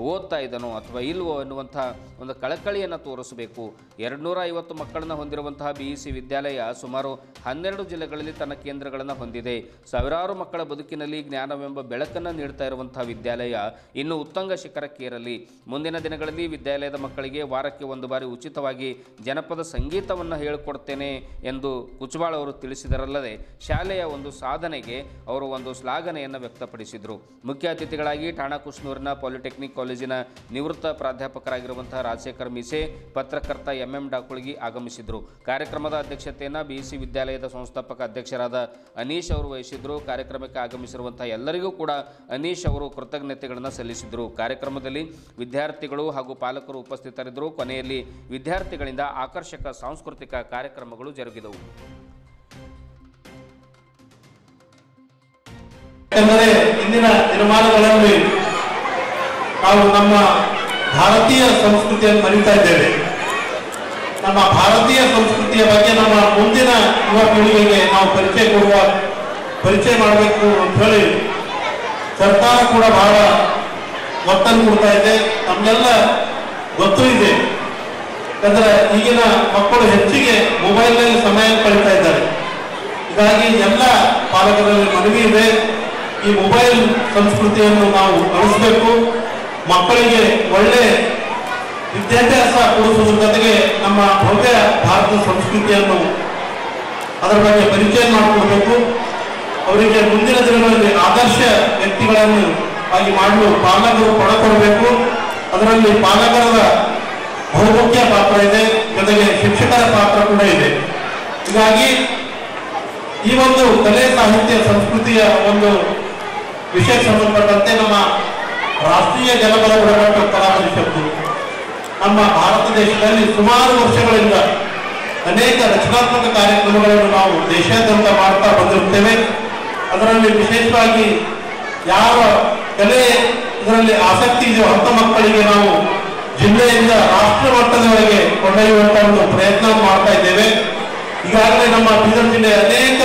ಓದ್ತಾ ಇದ್ದನೋ ಅಥವಾ ಇಲ್ವೋ ಎನ್ನುವಂಥ ಒಂದು ಕಳಕಳಿಯನ್ನು ತೋರಿಸಬೇಕು. 250 ಮಕ್ಕಳನ್ನು ಹೊಂದಿರುವಂತಹ ಬಿಇಸಿ ವಿದ್ಯಾಲಯ ಸುಮಾರು 12 ಜಿಲ್ಲೆಗಳಲ್ಲಿ ತನ್ನ ಕೇಂದ್ರಗಳನ್ನು ಹೊಂದಿದೆ. ಸಾವಿರಾರು ಮಕ್ಕಳ ಬದುಕಿನಲ್ಲಿ ಜ್ಞಾನವೆಂಬ ಬೆಳಕನ್ನು ನೀಡ್ತಾ ಇರುವಂತಹ ವಿದ್ಯಾಲಯ ಇನ್ನು ಉತ್ತುಂಗ ಶಿಖರಕ್ಕೇರಲಿ. ಮುಂದಿನ ದಿನಗಳಲ್ಲಿ ವಿದ್ಯಾಲಯದ ಮಕ್ಕಳಿಗೆ ವಾರಕ್ಕೆ 1 ಬಾರಿ ಉಚಿತವಾಗಿ ಜನಪದ ಸಂಗೀತವನ್ನು ಹೇಳಿಕೊಡ್ತೇನೆ ಎಂದು ಕುಚ್ಬಾಳ್ ಅವರು ತಿಳಿಸಿದರಲ್ಲದೆ ಶಾಲೆಯ ಒಂದು ಸಾಧನೆಗೆ ಅವರು ಒಂದು ಶ್ಲಾಘನೆಯನ್ನು ವ್ಯಕ್ತಪಡಿಸಿದರು. ಮುಖ್ಯ ಅತಿಥಿಗಳಾಗಿ ಠಾಣಾ ಕುಷ್ನೂರಿನ ಪಾಲಿಟೆಕ್ನಿಕ್ ಕಾಲೇಜಿನ ನಿವೃತ್ತ ಪ್ರಾಧ್ಯಾಪಕರಾಗಿರುವಂತಹ ರಾಜಶೇಖರ್ ಮೀಸೆ, ಪತ್ರಕರ್ತ ಎಂ.ಎಂ. ಡಾಕುಳ್ಗಿ ಆಗಮಿಸಿದರು. ಕಾರ್ಯಕ್ರಮದ ಅಧ್ಯಕ್ಷತೆಯನ್ನು ಬಿಇಸಿ ವಿದ್ಯಾಲಯದ ಸಂಸ್ಥಾಪಕ ಅಧ್ಯಕ್ಷರಾದ ಅನೀಶ್ ಅವರು ವಹಿಸಿದರು. ಕಾರ್ಯಕ್ರಮಕ್ಕೆ ಆಗಮಿಸಿರುವಂತಹ ಎಲ್ಲರಿಗೂ ಕೂಡ ಅನೀಶ್ ಅವರು ಕೃತಜ್ಞತೆಗಳನ್ನು ಸಲ್ಲಿಸಿದರು. ಕಾರ್ಯಕ್ರಮದಲ್ಲಿ ವಿದ್ಯಾರ್ಥಿಗಳು ಹಾಗೂ ಪಾಲಕರು ಉಪಸ್ಥಿತರಿದ್ದರು. ಕೊನೆಯಲ್ಲಿ ವಿದ್ಯಾರ್ಥಿಗಳಿಂದ ಆಕರ್ಷಕ ಸಾಂಸ್ಕೃತಿಕ ಕಾರ್ಯಕ್ರಮಗಳು ಜರುಗಿದವು. ಇಂದಿನ ದಿನಮಾನಗಳಲ್ಲಿ ನಾವು ನಮ್ಮ ಭಾರತೀಯ ಸಂಸ್ಕೃತಿಯನ್ನು ಮರಿತಾ ಇದ್ದೇವೆ. ನಮ್ಮ ಭಾರತೀಯ ಸಂಸ್ಕೃತಿಯ ಬಗ್ಗೆ ನಮ್ಮ ಮುಂದಿನ ಯುವ ಪೀಳಿಗೆಗೆ ನಾವು ಪರಿಚಯ ಮಾಡಬೇಕು ಅಂತ ಹೇಳಿ ಸರ್ಕಾರ ಕೂಡ ಬಹಳ ಒತ್ತನ್ನು ಕೊಡ್ತಾ ಇದೆ. ನಮಗೆಲ್ಲ ಗೊತ್ತೂ ಇದೆ, ಯಾಕಂದ್ರೆ ಈಗಿನ ಮಕ್ಕಳು ಹೆಚ್ಚಿಗೆ ಮೊಬೈಲ್ನಲ್ಲಿ ಸಮಯ ಕಳೀತಾ ಇದ್ದಾರೆ. ಹೀಗಾಗಿ ಎಲ್ಲ ಪಾಲಕರಲ್ಲಿ ಮನವಿ ಇದೆ, ಈ ಮೊಬೈಲ್ ಸಂಸ್ಕೃತಿಯನ್ನು ನಾವು ಅಳಿಸಬೇಕು. ಮಕ್ಕಳಿಗೆ ಒಳ್ಳೆ ವಿದ್ಯಾಭ್ಯಾಸ ಕೊಡಿಸುವುದರ ಜೊತೆಗೆ ನಮ್ಮ ಭವ್ಯ ಭಾರತದ ಸಂಸ್ಕೃತಿಯನ್ನು ಅದರ ಬಗ್ಗೆ ಪರಿಚಯ ಮಾಡಿಕೊಡ್ಬೇಕು. ಅವರಿಗೆ ಮುಂದಿನ ದಿನಗಳಲ್ಲಿ ಆದರ್ಶ ವ್ಯಕ್ತಿಗಳನ್ನು ಆಗಿ ಮಾಡಲು ಪಾಲಕರು ಕೊಡಬೇಕು. ಅದರಲ್ಲಿ ಪಾಲಕರ ಬಹುಮುಖ್ಯ ಪಾತ್ರ ಇದೆ, ಜೊತೆಗೆ ಶಿಕ್ಷಕರ ಪಾತ್ರ ಕೂಡ ಇದೆ. ಹೀಗಾಗಿ ಈ ಒಂದು ಕಲೆ, ಸಾಹಿತ್ಯ, ಸಂಸ್ಕೃತಿಯ ಒಂದು ವಿಷಯಕ್ಕೆ ಸಂಬಂಧಪಟ್ಟಂತೆ ನಮ್ಮ ರಾಷ್ಟ್ರೀಯ ಜನಪದ ಬುಡಕಟ್ಟು ಕಲಾ ಪರಿಷತ್ತು ನಮ್ಮ ಭಾರತ ದೇಶದಲ್ಲಿ ಸುಮಾರು ವರ್ಷಗಳಿಂದ ಅನೇಕ ರಚನಾತ್ಮಕ ಕಾರ್ಯಕ್ರಮಗಳನ್ನು ನಾವು ದೇಶಾದ್ಯಂತ ಮಾಡ್ತಾ ಬಂದಿರುತ್ತೇವೆ. ಅದರಲ್ಲಿ ವಿಶೇಷವಾಗಿ ಯಾವ ಕಲೆ ಇದರಲ್ಲಿ ಆಸಕ್ತಿ ಇದೆಯೋ ಅಂಥ ಮಕ್ಕಳಿಗೆ ನಾವು ಜಿಲ್ಲೆಯಿಂದ ರಾಷ್ಟ್ರ ಮಟ್ಟದವರೆಗೆ ಕೊಂಡೊಯ್ಯುವಂತ ಒಂದು ಪ್ರಯತ್ನ ಮಾಡ್ತಾ ಇದ್ದೇವೆ. ಈಗಾಗಲೇ ನಮ್ಮ ಬೀದರ್ ಜಿಲ್ಲೆಯ ಅನೇಕ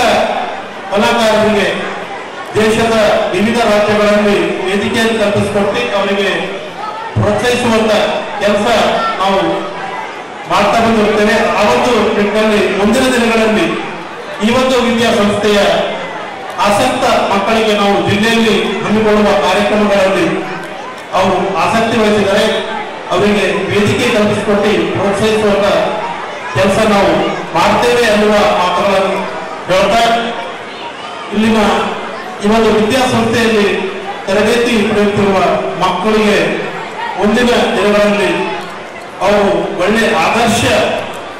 ಕಲಾಕಾರರಿಗೆ ದೇಶದ ವಿವಿಧ ರಾಜ್ಯಗಳಲ್ಲಿ ವೇದಿಕೆಯನ್ನು ಕಲ್ಪಿಸಿಕೊಟ್ಟು ಅವರಿಗೆ ಪ್ರೋತ್ಸಾಹಿಸುವಂತ ಕೆಲಸ ನಾವು ಮಾಡ್ತಾ ಬಂದಿರುತ್ತೇವೆ. ಆ ಒಂದು ನಿಟ್ಟಿನಲ್ಲಿ ಮುಂದಿನ ದಿನಗಳಲ್ಲಿ ಈ ಒಂದು ವಿದ್ಯಾಸಂಸ್ಥೆಯ ಆಸಕ್ತ ಮಕ್ಕಳಿಗೆ ನಾವು ಜಿಲ್ಲೆಯಲ್ಲಿ ಹಮ್ಮಿಕೊಳ್ಳುವ ಕಾರ್ಯಕ್ರಮಗಳಲ್ಲಿ ಅವರು ಆಸಕ್ತಿ ವಹಿಸಿದರೆ ಅವರಿಗೆ ವೇದಿಕೆ ಕಲ್ಪಿಸಿಕೊಟ್ಟು ಪ್ರೋತ್ಸಾಹಿಸುವಂತ ಕೆಲಸ ನಾವು ಮಾಡ್ತೇವೆ ಅನ್ನುವ ಮಾತುಗಳನ್ನು ಹೇಳ್ತಾ, ಇಲ್ಲಿನ ಈ ಒಂದು ವಿದ್ಯಾಸಂಸ್ಥೆಯಲ್ಲಿ ತರಬೇತಿ ಪಡೆಯುತ್ತಿರುವ ಮಕ್ಕಳಿಗೆ ಮುಂದಿನ ದಿನಗಳಲ್ಲಿ ಅವರು ಒಳ್ಳೆ ಆದರ್ಶ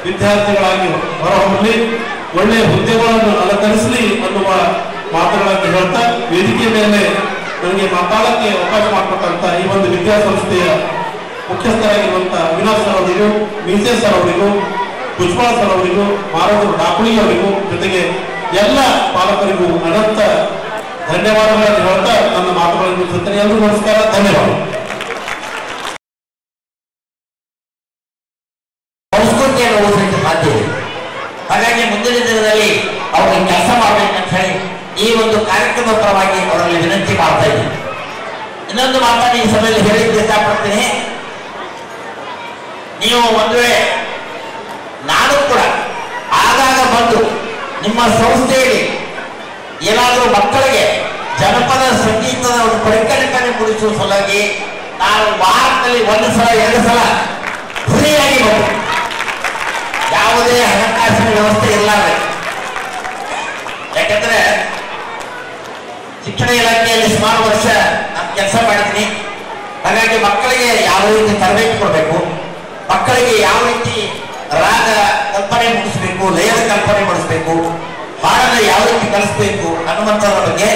ವಿದ್ಯಾರ್ಥಿಗಳಾಗಿ ಹೊರಹೊಮ್ಮಲಿ, ಒಳ್ಳೆಯ ಹುದ್ದೆಗಳನ್ನು ಅಲಂಕರಿಸಲಿ ಅನ್ನುವ ಮಾತುಗಳನ್ನು ಹೇಳ್ತಾ, ವೇದಿಕೆ ಮೇಲೆ ನನಗೆ ಮಾತಾಡಕ್ಕೆ ಅವಕಾಶ ಮಾಡಿಕೊಟ್ಟಂತ ಈ ಒಂದು ವಿದ್ಯಾಸಂಸ್ಥೆಯ ಮುಖ್ಯಸ್ಥರಾಗಿರುವಂತಹ ಅವಿನಾಶ್ ಸರ್ ಅವರಿಗೂ, ಮೀಸೆ ಸರ್ ಅವರಿಗೂ, ಪುಷ್ಪಾಲ್ ಸರ್ ಅವರಿಗೂ, ಮಾರೋದು ಡಾಕುಳಿ ಅವರಿಗೂ, ಜೊತೆಗೆ ಎಲ್ಲ ಪಾಲಕರಿಗೂ ಅನಂತ ಧನ್ಯವಾದಗಳನ್ನು ಹೇಳ್ತಾ ನನ್ನ ಮಾತುಗಳನ್ನು ಮುಗಿಸುತ್ತೇನೆ. ಎಲ್ಲರಿಗೂ ನಮಸ್ಕಾರ, ಧನ್ಯವಾದ. ಸಂಸ್ಕೃತಿಯನ್ನು ಉಳಿಸಲಿಕ್ಕೆ ಸಾಧ್ಯ ಇದೆ. ಹಾಗಾಗಿ ಮುಂದಿನ ದಿನದಲ್ಲಿ ಅವರಿಗೆ ಕೆಲಸ ಮಾಡಬೇಕಂತ ಹೇಳಿ ಈ ಒಂದು ಕಾರ್ಯಕ್ರಮ ಪರವಾಗಿ ಅವರಲ್ಲಿ ವಿನಂತಿ ಮಾಡ್ತಾ ಇದ್ದೀನಿ. ಇನ್ನೊಂದು ಮಾತನ್ನು ಈ ಸಭೆಯಲ್ಲಿ ಹೇಳಿಕ್ಕೆ ಇಷ್ಟಪಡ್ತೀನಿ. ನೀವು ಒಂದು ವೇಳೆ ನಾನು ಕೂಡ ಆಗಾಗ ಬಂದು ನಿಮ್ಮ ಸಂಸ್ಥೆಯಲ್ಲಿ ಏನಾದರೂ ಮಕ್ಕಳಿಗೆ ಜನಪದ ಸಂಗೀತದ ಒಂದು ಪರಿಕಲ್ಪನೆ ಮೂಡಿಸುವ ಸಲುವಾಗಿ ನಾನು ವಾರದಲ್ಲಿ 1 ಸಲ 2 ಸಲ ಫ್ರೀಯಾಗಿ ಬಂದು ಯಾವುದೇ ಹಣಕಾಸಿನ ವ್ಯವಸ್ಥೆ ಇರಲಾರೆ. ಯಾಕಂದ್ರೆ ಶಿಕ್ಷಣ ಇಲಾಖೆಯಲ್ಲಿ ಸುಮಾರು ವರ್ಷ ನಾನು ಕೆಲಸ ಮಾಡಿದ್ದೀನಿ. ಹಾಗಾಗಿ ಮಕ್ಕಳಿಗೆ ಯಾವ ರೀತಿ ತರಬೇತಿ ಕೊಡಬೇಕು, ಮಕ್ಕಳಿಗೆ ಯಾವ ರೀತಿ ರಾಗ ಕಲ್ಪನೆ ಮೂಡಿಸಬೇಕು, ಲಯದ ಕಲ್ಪನೆ ಮೂಡಿಸಬೇಕು, ಹಾಡನ್ನು ಯಾವ ರೀತಿ ಕಲಿಸಬೇಕು ಅನ್ನುವಂಥದ್ರ ಬಗ್ಗೆ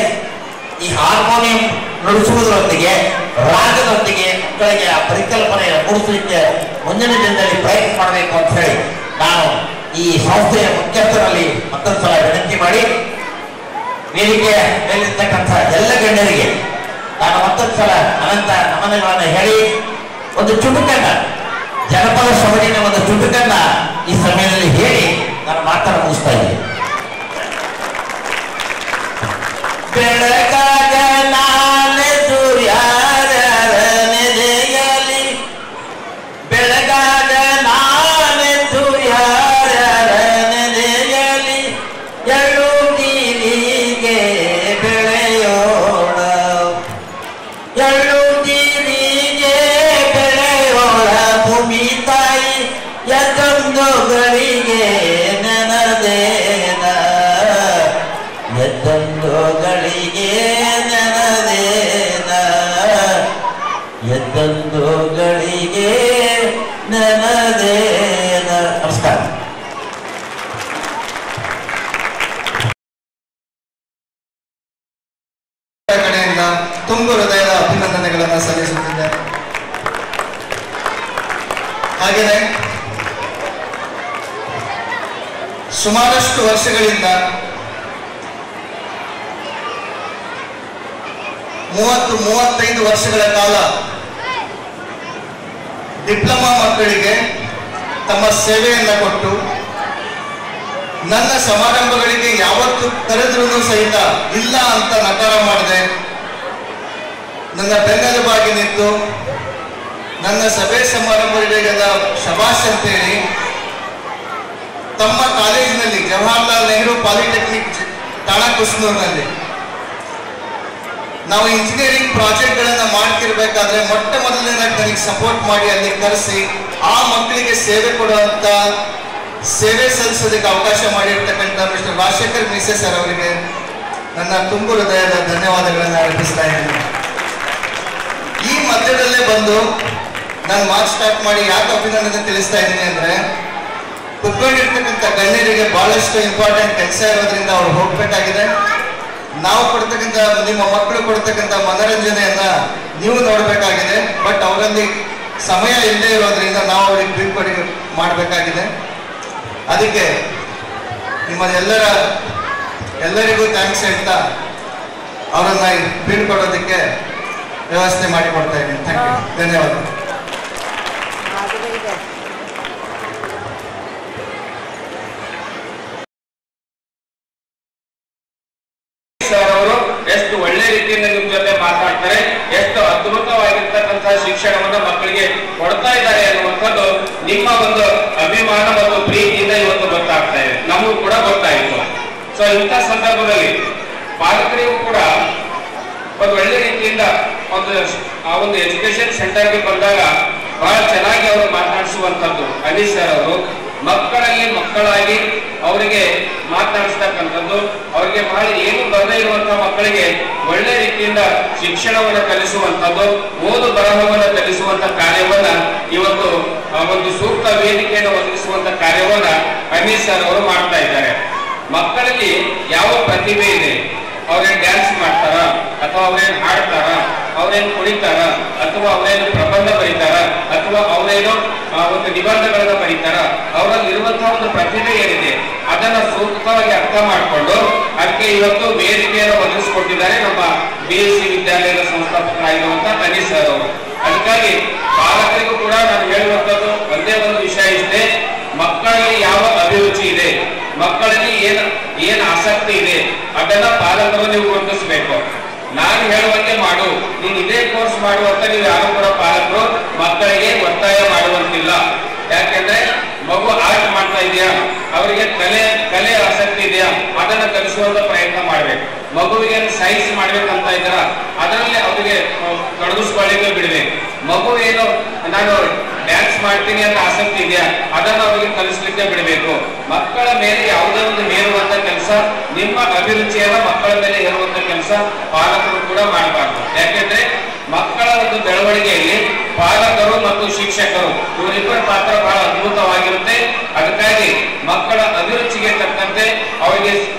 ಈ ಹಾರ್ಮೋನಿಯಂ ನುಡಿಸುವುದರೊಂದಿಗೆ ರಾಗದೊಂದಿಗೆ ಮಕ್ಕಳಿಗೆ ಆ ಪರಿಕಲ್ಪನೆ ಮೂಡಿಸಲಿಕ್ಕೆ ಮುಂದಿನ ದಿನದಲ್ಲಿ ಪ್ರಯತ್ನ ಮಾಡಬೇಕು ಅಂತ ಹೇಳಿ ನಾನು ಈ ಸಂಸ್ಥೆಯ ಮುಖ್ಯಸ್ಥರಲ್ಲಿ ಮತ್ತೊಂದು ಸಲ ವಿನಂತಿ ಮಾಡಿ, ವೇದಿಕೆ ಮೇಲಿರ್ತಕ್ಕಂಥ ಎಲ್ಲ ಗಣ್ಯರಿಗೆ ನಾನು ಮತ್ತೊಂದು ಸಲ ಅನಂತ ನಮನಗಳನ್ನು ಹೇಳಿ ಒಂದು ಚುಟುಕನ್ನ, ಜನಪದ ಸೊಗಡಿನ ಒಂದು ಚುಟುಕನ್ನ ಈ ಸಮಯದಲ್ಲಿ ಹೇಳಿ ನಾನು ಮಾತನ್ನು ಮುಗಿಸ್ತಾ ಇದ್ದೀನಿ. ಬೆಳಗಾಗ ನಾಳೆ ಸೂರ್ಯರ ನೆಲೆಯಲಿ, ಬೆಳಗಾಗ ನಾಳೆ ಸೂರ್ಯರ ನೆಲೆಯಲಿ, ಎಳ್ಳು ನೀರಿಗೆ ಬೆಳೆಯೋಣ, ಎಳ್ಳು ನೀರಿಗೆ ಬೆಳೆಯೋಣ, ಭೂಮಿ ತಾಯಿ ಎದ್ದೊಂದುಗಳಿಗೆ ನೆನದೇನ, ಎದ್ದೊಂದುಗಳಿಗೆ ನೆನದೇನ, ಎದ್ದೊಂದುಗಳಿಗೆ ನೆನದೇನ. ನಮಸ್ಕಾರ. ಕಡೆಯಿಂದ ತುಂಬು ಹೃದಯದ ಅಭಿನಂದನೆಗಳನ್ನು ಸಲ್ಲಿಸುತ್ತಿದ್ದಾರೆ. ಹಾಗೆಯೇ ಸುಮಾರಷ್ಟು ವರ್ಷಗಳಿಂದ 30-35 ವರ್ಷಗಳ ಕಾಲ ಡಿಪ್ಲೊಮಾ ಮಕ್ಕಳಿಗೆ ತಮ್ಮ ಸೇವೆಯನ್ನು ಕೊಟ್ಟು ನನ್ನ ಸಮಾರಂಭಗಳಿಗೆ ಯಾವತ್ತು ಕರೆದ್ರೂ ಸಹಿತ ಇಲ್ಲ ಅಂತ ನಕಾರ ಮಾಡದೆ ನನ್ನ ಬೆನ್ನೆಲುಬಾಗಿ ನಿಂತು ನನ್ನ ಸಭೆ ಸಮಾರಂಭಗಳಿಗೆಲ್ಲ ಶಬಾಷ್ ಅಂತೇಳಿ ತಮ್ಮ ಕಾಲೇಜಿನಲ್ಲಿ ಜವಾಹರ್ಲಾಲ್ ನೆಹರು ಪಾಲಿಟೆಕ್ನಿಕ್ ಠಾಣಾ ಕುಸ್ನೂರಿನಲ್ಲಿ ನಾವು ಇಂಜಿನಿಯರಿಂಗ್ ಪ್ರಾಜೆಕ್ಟ್ಗಳನ್ನು ಮಾಡ್ತಿರ್ಬೇಕಾದ್ರೆ ಮೊಟ್ಟ ಮೊದಲನೇದಾಗಿ ನನಗೆ ಸಪೋರ್ಟ್ ಮಾಡಿ ಅಲ್ಲಿ ಕರೆಸಿ ಆ ಮಕ್ಕಳಿಗೆ ಸೇವೆ ಕೊಡುವಂತ ಸೇವೆ ಸಲ್ಲಿಸೋದಕ್ಕೆ ಅವಕಾಶ ಮಾಡಿರ್ತಕ್ಕಂಥ ಮಿಸ್ಟರ್ ರಾಜಶೇಖರ್ ಮೀಸೆ ಸರ್ ಅವರಿಗೆ ನನ್ನ ತುಂಬು ಹೃದಯದ ಧನ್ಯವಾದಗಳನ್ನು ಅರ್ಪಿಸ್ತಾ ಇದ್ದೀನಿ. ಈ ಮಧ್ಯದಲ್ಲೇ ಬಂದು ನಾನು ಮಾತು ಸ್ಟಾರ್ಟ್ ಮಾಡಿ ಯಾಕೆ ಅಭಿನಂದನೆ ತಿಳಿಸ್ತಾ ಇದ್ದೀನಿ ಅಂದ್ರೆ, ಕುತ್ಕೊಂಡಿರ್ತಕ್ಕಂಥ ಗಣ್ಯರಿಗೆ ಬಹಳಷ್ಟು ಇಂಪಾರ್ಟೆಂಟ್ ಕೆಲಸ ಇರೋದ್ರಿಂದ ಅವ್ರು ಹೋಗ್ಬೇಕಾಗಿದೆ. ನಾವು ಕೊಡ್ತಕ್ಕಂಥ, ನಿಮ್ಮ ಮಕ್ಕಳು ಕೊಡ್ತಕ್ಕಂಥ ಮನೋರಂಜನೆಯನ್ನ ನೀವು ನೋಡಬೇಕಾಗಿದೆ. ಬಟ್ ಅವರಲ್ಲಿ ಸಮಯ ಇಲ್ಲದೆ ಇರೋದ್ರಿಂದ ನಾವು ಅವ್ರಿಗೆ ಬೀಳ್ಕೊಡಿ ಮಾಡಬೇಕಾಗಿದೆ. ಅದಕ್ಕೆ ಎಲ್ಲರಿಗೂ ಥ್ಯಾಂಕ್ಸ್ ಹೇಳ್ತಾ ಅವರನ್ನ ಬೀಳ್ಕೊಡೋದಕ್ಕೆ ವ್ಯವಸ್ಥೆ ಮಾಡಿಕೊಡ್ತಾ ಇದ್ದೀನಿ. ಥ್ಯಾಂಕ್ ಯು, ಧನ್ಯವಾದ. ಸರ್ ಅವರು ಎಷ್ಟು ಅವರಿಗೆ ಕೊಡ್ತಾ ಇದ್ದಾರೆ ಅನ್ನುವಂಥದ್ದು ನಿಮ್ಮ ಒಂದು ಅಭಿಮಾನ ಮತ್ತು ಪ್ರೀತಿಯಿಂದ ಇವತ್ತು ಗೊತ್ತಾಗ್ತಾ ಇದೆ, ನಮಗೂ ಕೂಡ ಗೊತ್ತಾಯಿತು. ಸೊ ಇಂಥ ಸಂದರ್ಭದಲ್ಲಿ ಪಾಲಕರಿಗೂ ಕೂಡ ಒಂದು ಒಳ್ಳೆ ರೀತಿಯಿಂದ ಆ ಒಂದು ಎಜುಕೇಶನ್ ಸೆಂಟರ್ಗೆ ಬಂದಾಗ ಬಹಳ ಚೆನ್ನಾಗಿ ಅವರು ಮಾತನಾಡಿಸುವಂಥದ್ದು ಅನೀಸ್ ಸರ್ ಅವರು ಮಕ್ಕಳಲ್ಲಿ ಮಕ್ಕಳಾಗಿ ಅವರಿಗೆ ಮಾತನಾಡಿಸ್ತಕ್ಕಂಥದ್ದು, ಅವರಿಗೆ ಬಹಳ ಏನು ಬರದೇ ಇರುವಂತಹ ಮಕ್ಕಳಿಗೆ ಒಳ್ಳೆ ರೀತಿಯಿಂದ ಶಿಕ್ಷಣವನ್ನು ಕಲಿಸುವಂಥದ್ದು, ಓದು ಬರಹವನ್ನು ಕಲಿಸುವಂತ ಕಾರ್ಯವನ್ನ ಇವತ್ತು ಒಂದು ಸೂಕ್ತ ವೇದಿಕೆಯನ್ನು ಒದಗಿಸುವಂತ ಕಾರ್ಯವನ್ನ ಅನೀಸ್ ಸರ್ ಅವರು ಮಾಡ್ತಾ ಇದ್ದಾರೆ. ಮಕ್ಕಳಲ್ಲಿ ಯಾವ ಪ್ರತಿಭೆ ಇದೆ, ಅವ್ರೇನ್ ಡ್ಯಾನ್ಸ್ ಮಾಡ್ತಾರ ಅಥವಾ ಅವ್ರೇನ್ ಹಾಡ್ತಾರ, ಅವ್ರೇನ್ ಕುಡಿತಾರ ಅಥವಾ ಅವ್ರೇನು ಪ್ರಬಂಧ ಬರೀತಾರ ಅಥವಾ ಅವ್ರೇನು ಒಂದು ನಿಬಂಧಗಳನ್ನ ಬರೀತಾರ, ಅವರಲ್ಲಿ ಇರುವಂತಹ ಒಂದು ಪ್ರತಿಭೆ ಏನಿದೆ ಅದನ್ನ ಸೂಕ್ತವಾಗಿ ಅರ್ಥ ಮಾಡಿಕೊಂಡು ಅದಕ್ಕೆ ಇವತ್ತು ವೇದಿಕೆಯನ್ನು ಒದಗಿಸಿಕೊಟ್ಟಿದ್ದಾರೆ ನಮ್ಮ BSc ವಿದ್ಯಾಲಯದ ಸಂಸ್ಥಾಪಕರಾಗಿರುವಂತಹ ಅನೀಸ್ ಸರ್ ಅವರು. ಅದಕ್ಕಾಗಿ ಪಾಲಕರಿಗೂ ಕೂಡ ನಾನು ಹೇಳುವಂತದ್ದು ಒಂದೇ ಒಂದು ವಿಷಯ ಇಷ್ಟೇ, ಮಕ್ಕಳಲ್ಲಿ ಯಾವ ಅಭಿರುಚಿ ಇದೆ, ಮಕ್ಕಳಲ್ಲಿ ಏನ್ ಆಸಕ್ತಿ ಇದೆ ಅದನ್ನ ಪಾಲಕರು ನೀವು ಗುರುತಿಸಬೇಕು. ನಾನು ಹೇಳುವಂತೆ ಮಾಡು, ನೀನು ಇದೇ ಕೋರ್ಸ್ ಮಾಡುವಂತ ನೀವು ಯಾರು ಕೂಡ ಪಾಲಕರು ಮಕ್ಕಳಿಗೆ ಒತ್ತಾಯ ಮಾಡುವಂತಿಲ್ಲ. ಯಾಕೆಂದ್ರೆ ಮಗು ಆರ್ಟ್ ಮಾಡ್ತಾ ಇದೆಯಾ, ಅವರಿಗೆ ಕಲೆ ಆಸಕ್ತಿ ಇದೆಯಾ ಅದನ್ನ ಕಲಿಸುವಂತ ಪ್ರಯತ್ನ ಮಾಡ್ಬೇಕು. ಮಗುವಿಗೆ ಸೈನ್ಸ್ ಮಾಡ್ಬೇಕಂತ ಇದ್ದಾರ ಅದರಲ್ಲಿ ಅವರಿಗೆ ತೊಡಗಿಸ್ಕೊಳ್ಳಿಕ್ಕೆ ಬಿಡ್ಬೇಕು. ಮಗು ಏನು ನಾನು ಡ್ಯಾನ್ಸ್ ಮಾಡ್ತೀನಿ ಅಂತ ಆಸಕ್ತಿ ಇದೆಯಾ ಅದನ್ನು ಅವರಿಗೆ ಕಲಿಸ್ಲಿಕ್ಕೆ ಬಿಡಬೇಕು. ಮಕ್ಕಳ ಮೇಲೆ ಯಾವುದೇ ಒಂದು ಹೇರುವಂತ ಕೆಲಸ, ನಿಮ್ಮ ಅಭಿರುಚಿಯನ್ನ ಮಕ್ಕಳ ಮೇಲೆ ಹೇರುವಂತ ಕೆಲಸ ಪಾಲಕರು ಕೂಡ ಮಾಡಬಾರ್ದು. ಯಾಕೆಂದ್ರೆ ಮಕ್ಕಳ ಒಂದು ಬೆಳವಣಿಗೆಯಲ್ಲಿ ಪಾಲಕರು ಮತ್ತು ಶಿಕ್ಷಕರು ಇವರಿಬ್ಬರ ಪಾತ್ರ ಬಹಳ ಅದ್ಭುತವಾಗಿರುತ್ತೆ. ಅದಕ್ಕಾಗಿ ಮಕ್ಕಳ ಅಭಿರುಚಿಗೆ ತಕ್ಕಂತೆ ಅವರಿಗೆ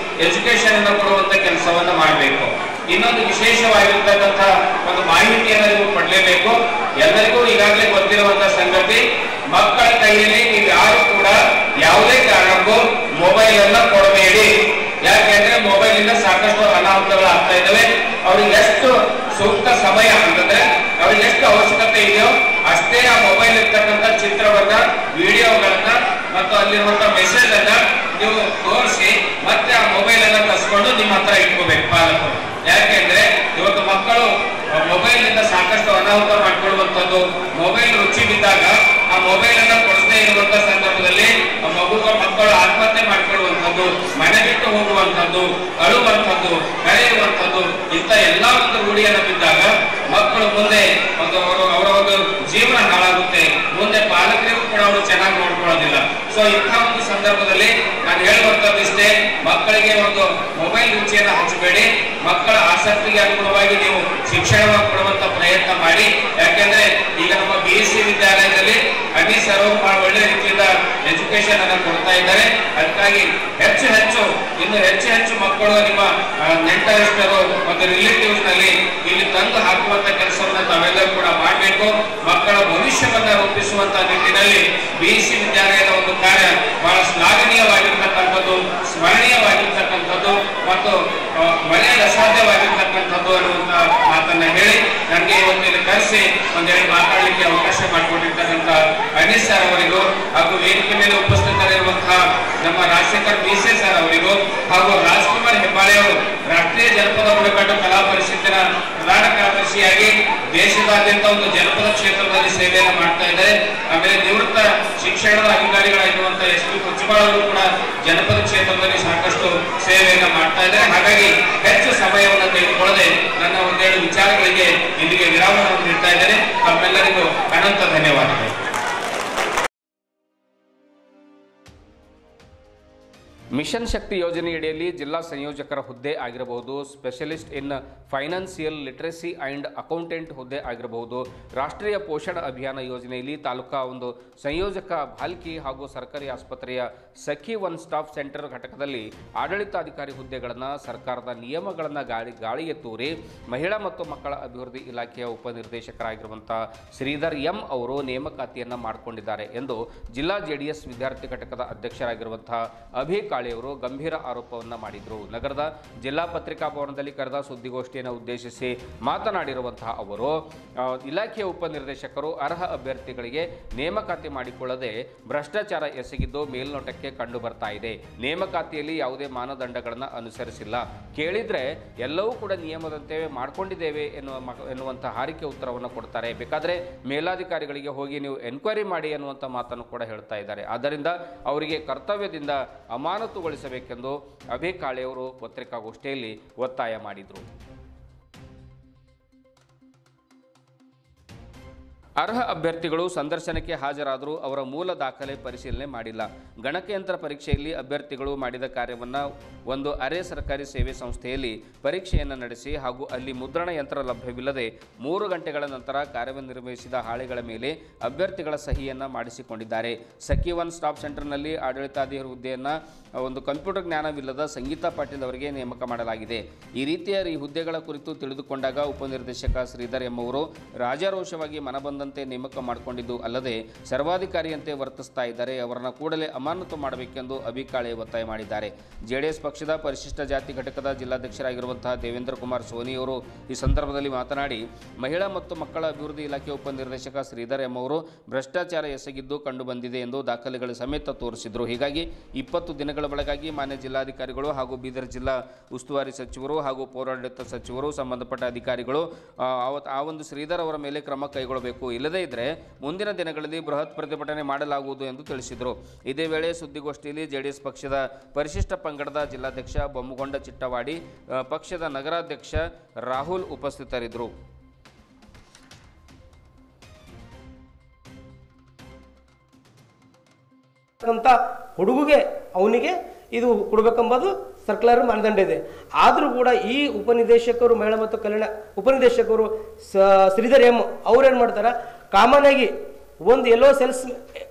ಎಜುಕೇಶನ್ ಅನ್ನು ಕೊಡುವಂತ ಕೆಲಸವನ್ನ ಮಾಡಬೇಕು. ಇನ್ನೊಂದು ವಿಶೇಷವಾಗಿರ್ತಕ್ಕಂಥ ಒಂದು ಮಾಹಿತಿಯನ್ನು ನೀವು ಕೊಡಲೇಬೇಕು. ಎಲ್ಲರಿಗೂ ಈಗಾಗಲೇ ಗೊತ್ತಿರುವಂತಹ ಸಂಗತಿ, ಮಕ್ಕಳ ಕೈಯಲ್ಲಿ ನೀವು ಯಾರು ಕೂಡ ಯಾವುದೇ ಕಾರಣಕ್ಕೂ ಮೊಬೈಲ್ ಅನ್ನ ಕೊಡಬೇಡಿ. ಯಾಕೆಂದ್ರೆ ಮೊಬೈಲ್ ಇಂದ ಸಾಕಷ್ಟು ಅನಾಹುತಗಳು ಆಗ್ತಾ ಇದ್ದಾವೆ. ಅವ್ರಿಗೆ ಎಷ್ಟು ಸೂಕ್ತ ಸಮಯ ಅಂತಂದ್ರೆ ಅವ್ರಿಗೆ ಎಷ್ಟು ಅವಶ್ಯಕತೆ ಇದೆಯೋ ಅಷ್ಟೇ ಆ ಮೊಬೈಲ್ ಇರ್ತಕ್ಕಂಥ ಚಿತ್ರವನ್ನ, ವಿಡಿಯೋಗಳನ್ನ ಮತ್ತು ಅಲ್ಲಿರುವಂತಹ ಮೆಸೇಜ್ ಅನ್ನ ನೀವು ತೋರಿಸಿ ಮತ್ತೆ ಆ ಮೊಬೈಲ್ ಅನ್ನ ಕಸ್ಕೊಂಡು ನಿಮ್ಮ ಹತ್ರ ಇಟ್ಕೋಬೇಕು ಪಾಲಕರು. ಯಾಕೆಂದ್ರೆ ಇವತ್ತು ಮಕ್ಕಳು ಮೊಬೈಲ್ ನಿಂದ ಸಾಕಷ್ಟು ಅನಾಹುತ ಮಾಡ್ಕೊಳ್ಳುವಂಥದ್ದು, ಮೊಬೈಲ್ ರುಚಿ ಬಿದ್ದಾಗ ಆ ಮೊಬೈಲ್ ಅನ್ನ ಕೊಡದೇ ಇರುವಂತಹ ಸಂದರ್ಭದಲ್ಲಿ ಮಕ್ಕಳು ಆತ್ಮಹತ್ಯೆ ಮಾಡ್ಕೊಳ್ಳುವಂಥದ್ದು, ಮನೆ ಬಿಟ್ಟು ಹೋಗುವಂಥದ್ದು, ಅಳುವಂಥದ್ದು, ಕರೆಯುವಂಥದ್ದು, ಇಂಥ ಎಲ್ಲಾ ಒಂದು ರೂಢಿಯನ್ನು ಬಿದ್ದಾಗ ಮಕ್ಕಳು ಮುಂದೆ ಅವರ ಒಂದು ಜೀವನ ಹಾಳಾಗುತ್ತೆ. ಮುಂದೆ ಪಾಲಕರಿಗೂ ಕೂಡ ಅವರು ಚೆನ್ನಾಗಿ ನೋಡ್ಕೊಳ್ಳೋದಿಲ್ಲ. ಸೊ ಇಂಥ ಒಂದು ಸಂದರ್ಭದಲ್ಲಿ ನಾನು ಹೇಳುವಂಥದ್ದು ಇಷ್ಟೇ, ಮಕ್ಕಳಿಗೆ ಒಂದು ಮೊಬೈಲ್ ರುಚಿಯನ್ನು ಹಚ್ಚಬೇಡಿ. ಮಕ್ಕಳ ಆಸಕ್ತಿಗೆ ಅನುಗುಣವಾಗಿ ನೀವು ಶಿಕ್ಷಣವನ್ನು ಕೊಡುವಂತ ಪ್ರಯತ್ನ ಮಾಡಿ. ಯಾಕೆಂದ್ರೆ ಈಗ ನಮ್ಮ BSc ವಿದ್ಯಾಲಯದಲ್ಲಿ ಅನೀಸ್ ಸರ್ ಬಹಳ ಒಳ್ಳೆ ರೀತಿಯಿಂದ ಎಜುಕೇಶನ್ ಅನ್ನು ಕೊಡ್ತಾ ಇದ್ದಾರೆ. ಅದಕ್ಕಾಗಿ ಇನ್ನು ಹೆಚ್ಚು ಮಕ್ಕಳು ನಿಮ್ಮ ನೆಂಟರಿಷ್ಟರು ಮತ್ತು ರಿಲೇಟಿವ್ಸ್ ನಲ್ಲಿ ಇಲ್ಲಿ ತಂದು ಹಾಕುವಂತ ಕೆಲಸವನ್ನ ತಾವೆಲ್ಲರೂ ಕೂಡ ಮಾಡಬೇಕು. ಮಕ್ಕಳ ಭವಿಷ್ಯವನ್ನ ರೂಪಿಸುವಂತ ನಿಟ್ಟಿನಲ್ಲಿ BSc ವಿದ್ಯಾಲಯದ ಒಂದು ಕಾರ್ಯ ಬಹಳ ಶ್ಲಾಘನೀಯವಾಗಿರ್ತಕ್ಕಂಥದ್ದು, ಸ್ಮರಣೀಯವಾಗಿರ್ತಕ್ಕಂಥದ್ದು ಮತ್ತು ಮರೆಯಲು ಅಸಾಧ್ಯವಾಗಿರ್ತಕ್ಕಂಥದ್ದು ಅನ್ನುವಂತ ಮಾತನ್ನ ಹೇಳಿ ನನಗೆ ಇವತ್ತು ಇಲ್ಲಿ ಕರೆಸಿ ಒಂದೆರಡು ಮಾತಾಡಲಿಕ್ಕೆ ಅವಕಾಶ ಮಾಡಿಕೊಟ್ಟಿರ್ತಕ್ಕಂಥ ಅನೀಸ್ ಸರ್ ಅವರಿಗೂ ಹಾಗೂ ವೇದಿಕೆ ಮೇಲೆ ಉಪಸ್ಥಿತರಿರುವಂತಹ ನಮ್ಮ ರಾಜಶೇಖರ್ BC ಸರ್ ಅವರಿಗೂ ಹಾಗೂ ರಾಜ್ಕುಮಾರ್ ಹೆಬ್ಬಾಳೆ ಅವರು ರಾಷ್ಟ್ರೀಯ ಜನಪದ ಬುಡಕಟ್ಟು ಕಲಾ ಪರಿಷತ್ತಿನ ಪ್ರಧಾನ ಕಾರ್ಯದರ್ಶಿಯಾಗಿ ದೇಶದಾದ್ಯಂತ ಒಂದು ಜನಪದ ಕ್ಷೇತ್ರದಲ್ಲಿ ಸೇವೆಯನ್ನು ಮಾಡ್ತಾ ಇದ್ದಾರೆ. ಆಮೇಲೆ ನಿವೃತ್ತ ಶಿಕ್ಷಣದ ಅಧಿಕಾರಿಗಳಾಗಿರುವಂತಹ SP ಕುಚ್ಚಬಾಳ್ ಅವರು ಕೂಡ ಜನಪದ ಕ್ಷೇತ್ರದಲ್ಲಿ ಸಾಕಷ್ಟು ಸೇವೆಯನ್ನು ಮಾಡ್ತಾ ಇದ್ದಾರೆ. ಹಾಗಾಗಿ ಹೆಚ್ಚು ಸಮಯವನ್ನು ತೆಗೆದುಕೊಳ್ಳದೆ ನನ್ನ ಒಂದೆರಡು ವಿಚಾರಗಳಿಗೆ ಇಲ್ಲಿಗೆ ವಿರಾಮವನ್ನು ನೀಡ್ತಾ ಇದ್ದೇನೆ. ತಮ್ಮೆಲ್ಲರಿಗೂ ಅನಂತ ಧನ್ಯವಾದಗಳು. ಮಿಷನ್ ಶಕ್ತಿ ಯೋಜನೆಯಡಿಯಲ್ಲಿ ಜಿಲ್ಲಾ ಸಂಯೋಜಕರ ಹುದ್ದೆ ಆಗಿರಬಹುದು, specialist in financial literacy and accountant ಹುದ್ದೆ ಆಗಿರಬಹುದು, ರಾಷ್ಟ್ರೀಯ ಪೋಷಣ ಅಭಿಯಾನ ಯೋಜನೆಯಲ್ಲಿ ತಾಲೂಕಾ ಒಂದು ಸಂಯೋಜಕ ಭಾಲ್ಕಿ ಹಾಗೂ ಸರ್ಕಾರಿ ಆಸ್ಪತ್ರೆಯ ಸಖಿ ಒನ್ ಸ್ಟಾಪ್ ಸೆಂಟರ್ ಘಟಕದಲ್ಲಿ ಆಡಳಿತಾಧಿಕಾರಿ ಹುದ್ದೆಗಳನ್ನು ಸರ್ಕಾರದ ನಿಯಮಗಳನ್ನು ಗಾಳಿಗೆ ತೂರಿ ಮಹಿಳಾ ಮತ್ತು ಮಕ್ಕಳ ಅಭಿವೃದ್ಧಿ ಇಲಾಖೆಯ ಉಪನಿರ್ದೇಶಕರಾಗಿರುವಂಥ ಶ್ರೀಧರ್ ಎಂ ಅವರು ನೇಮಕಾತಿಯನ್ನು ಮಾಡಿಕೊಂಡಿದ್ದಾರೆ ಎಂದು ಜಿಲ್ಲಾ JDS ವಿದ್ಯಾರ್ಥಿ ಘಟಕದ ಅಧ್ಯಕ್ಷರಾಗಿರುವಂಥ ಅಭಿ ಕಾಳೆಯವರು ಗಂಭೀರ ಆರೋಪವನ್ನು ಮಾಡಿದರು. ನಗರದ ಜಿಲ್ಲಾ ಪತ್ರಿಕಾ ಭವನದಲ್ಲಿ ಕರೆದ ಸುದ್ದಿಗೋಷ್ಠಿಯನ್ನು ಉದ್ದೇಶಿಸಿ ಮಾತನಾಡಿರುವಂತಹ ಅವರು, ಇಲಾಖೆಯ ಉಪನಿರ್ದೇಶಕರು ಅರ್ಹ ಅಭ್ಯರ್ಥಿಗಳಿಗೆ ನೇಮಕಾತಿ ಮಾಡಿಕೊಳ್ಳದೆ ಭ್ರಷ್ಟಾಚಾರ ಎಸಗಿದ್ದು ಮೇಲ್ನೋಟಕ್ಕೆ ಕಂಡು ಬರ್ತಾ ಇದೆ. ನೇಮಕಾತಿಯಲ್ಲಿ ಯಾವುದೇ ಮಾನದಂಡಗಳನ್ನು ಅನುಸರಿಸಿಲ್ಲ. ಕೇಳಿದ್ರೆ ಎಲ್ಲವೂ ಕೂಡ ನಿಯಮದಂತೆ ಮಾಡಿಕೊಂಡಿದ್ದೇವೆ ಎನ್ನುವಂಥ ಹಾರಿಕೆ ಉತ್ತರವನ್ನು ಕೊಡ್ತಾರೆ. ಬೇಕಾದರೆ ಮೇಲಾಧಿಕಾರಿಗಳಿಗೆ ಹೋಗಿ ನೀವು ಎನ್ಕ್ವೈರಿ ಮಾಡಿ ಅನ್ನುವಂಥ ಮಾತನ್ನು ಕೂಡ ಹೇಳ್ತಾ ಇದ್ದಾರೆ. ಆದ್ದರಿಂದ ಅವರಿಗೆ ಕರ್ತವ್ಯದಿಂದ ಅಮಾನತುಗೊಳಿಸಬೇಕೆಂದು ಅಭಿ ಕಾಳೆಯವರು ಪತ್ರಿಕಾಗೋಷ್ಠಿಯಲ್ಲಿ ಒತ್ತಾಯ ಮಾಡಿದರು. ಅರ್ಹ ಅಭ್ಯರ್ಥಿಗಳು ಸಂದರ್ಶನಕ್ಕೆ ಹಾಜರಾದರೂ ಅವರ ಮೂಲ ದಾಖಲೆ ಪರಿಶೀಲನೆ ಮಾಡಿಲ್ಲ. ಗಣಕಯಂತ್ರ ಪರೀಕ್ಷೆಯಲ್ಲಿ ಅಭ್ಯರ್ಥಿಗಳು ಮಾಡಿದ ಕಾರ್ಯವನ್ನು ಒಂದು ಅರೆ ಸರ್ಕಾರಿ ಸೇವೆ ಸಂಸ್ಥೆಯಲ್ಲಿ ಪರೀಕ್ಷೆಯನ್ನು ನಡೆಸಿ ಹಾಗೂ ಅಲ್ಲಿ ಮುದ್ರಣ ಯಂತ್ರ ಲಭ್ಯವಿಲ್ಲದೆ 3 ಗಂಟೆಗಳ ನಂತರ ಕಾರ್ಯನಿರ್ವಹಿಸಿದ ಹಾಳೆಗಳ ಮೇಲೆ ಅಭ್ಯರ್ಥಿಗಳ ಸಹಿಯನ್ನು ಮಾಡಿಸಿಕೊಂಡಿದ್ದಾರೆ. ಸಖಿ ಒನ್ ಸ್ಟಾಪ್ ಸೆಂಟರ್ನಲ್ಲಿ ಆಡಳಿತಾಧಿಕಾರಿ ಹುದ್ದೆಯನ್ನು ಒಂದು ಕಂಪ್ಯೂಟರ್ ಜ್ಞಾನವಿಲ್ಲದ ಸಂಗೀತಾ ಪಾಟೀಲ್ ಅವರಿಗೆ ನೇಮಕ ಮಾಡಲಾಗಿದೆ. ಈ ರೀತಿಯ ಈ ಹುದ್ದೆಗಳ ಕುರಿತು ತಿಳಿದುಕೊಂಡಾಗ ಉಪನಿರ್ದೇಶಕ ಶ್ರೀಧರ್ ಎಂಬುವರು ರಾಜಾರೋಷವಾಗಿ ಮನಬಂದಂತೆ ನೇಮಕ ಮಾಡಿಕೊಂಡಿದ್ದು ಅಲ್ಲದೆ ಸರ್ವಾಧಿಕಾರಿಯಂತೆ ವರ್ತಿಸ್ತಾ ಇದ್ದಾರೆ. ಅವರನ್ನು ಕೂಡಲೇ ಅಮಾನತು ಮಾಡಬೇಕೆಂದು ಅಭಿ ಕಾಳೆ ಒತ್ತಾಯ ಮಾಡಿದ್ದಾರೆ. ಜೆಡಿಎಸ್ ಪಕ್ಷದ ಪರಿಶಿಷ್ಟ ಜಾತಿ ಘಟಕದ ಜಿಲ್ಲಾಧ್ಯಕ್ಷರಾಗಿರುವಂತಹ ದೇವೇಂದ್ರ ಕುಮಾರ್ ಸೋನಿಯವರು ಈ ಸಂದರ್ಭದಲ್ಲಿ ಮಾತನಾಡಿ, ಮಹಿಳಾ ಮತ್ತು ಮಕ್ಕಳ ಅಭಿವೃದ್ಧಿ ಇಲಾಖೆ ಉಪನಿರ್ದೇಶಕ ಶ್ರೀಧರ್ ಎಂಬುವರು ಭ್ರಷ್ಟಾಚಾರ ಎಸಗಿದ್ದು ಕಂಡುಬಂದಿದೆ ಎಂದು ದಾಖಲೆಗಳ ಸಮೇತ ತೋರಿಸಿದರು. ಹೀಗಾಗಿ 20 ದಿನಗಳ ಒಳಗಾಗಿ ಮಾನ್ಯ ಜಿಲ್ಲಾಧಿಕಾರಿಗಳು ಹಾಗೂ ಬೀದರ್ ಜಿಲ್ಲಾ ಉಸ್ತುವಾರಿ ಸಚಿವರು ಹಾಗೂ ಪೌರಾಡಳಿತ ಸಚಿವರು ಸಂಬಂಧಪಟ್ಟ ಅಧಿಕಾರಿಗಳು ಆ ಒಂದು ಶ್ರೀಧರ್ ಅವರ ಮೇಲೆ ಕ್ರಮ ಕೈಗೊಳ್ಳಬೇಕು. ಇಲ್ಲದೇ ಇದ್ದರೆ ಮುಂದಿನ ದಿನಗಳಲ್ಲಿ ಬೃಹತ್ ಪ್ರತಿಭಟನೆ ಮಾಡಲಾಗುವುದು ಎಂದು ತಿಳಿಸಿದರು. ಇದೇ ವೇಳೆ ಸುದ್ದಿಗೋಷ್ಠಿಯಲ್ಲಿ ಜೆಡಿಎಸ್ ಪಕ್ಷದ ಪರಿಶಿಷ್ಟ ಪಂಗಡದ ಜಿಲ್ಲಾಧ್ಯಕ್ಷ ಬೊಮ್ಮಗೊಂಡ ಚಿಟ್ಟವಾಡಿ, ಪಕ್ಷದ ನಗರಾಧ್ಯಕ್ಷ ರಾಹುಲ್ ಉಪಸ್ಥಿತರಿದ್ದರು. ಹುಡುಗಿಗೆ ಅವನಿಗೆ ಇದು ಕೊಡಬೇಕೆಂಬುದು ಸರ್ಕ್ಯುಲರ್ ಮಾನದಂಡ ಇದೆ. ಆದರೂ ಕೂಡ ಈ ಉಪನಿರ್ದೇಶಕರು ಮಹಿಳಾ ಮತ್ತು ಕಲ್ಯಾಣ ಉಪನಿರ್ದೇಶಕರು ಶ್ರೀಧರ್ ಎಂ ಅವ್ರೇನು ಮಾಡ್ತಾರೆ, ಕಾಮನ್ ಆಗಿ ಒಂದು ಎಲ್ಲೋ ಸೇಲ್ಸ್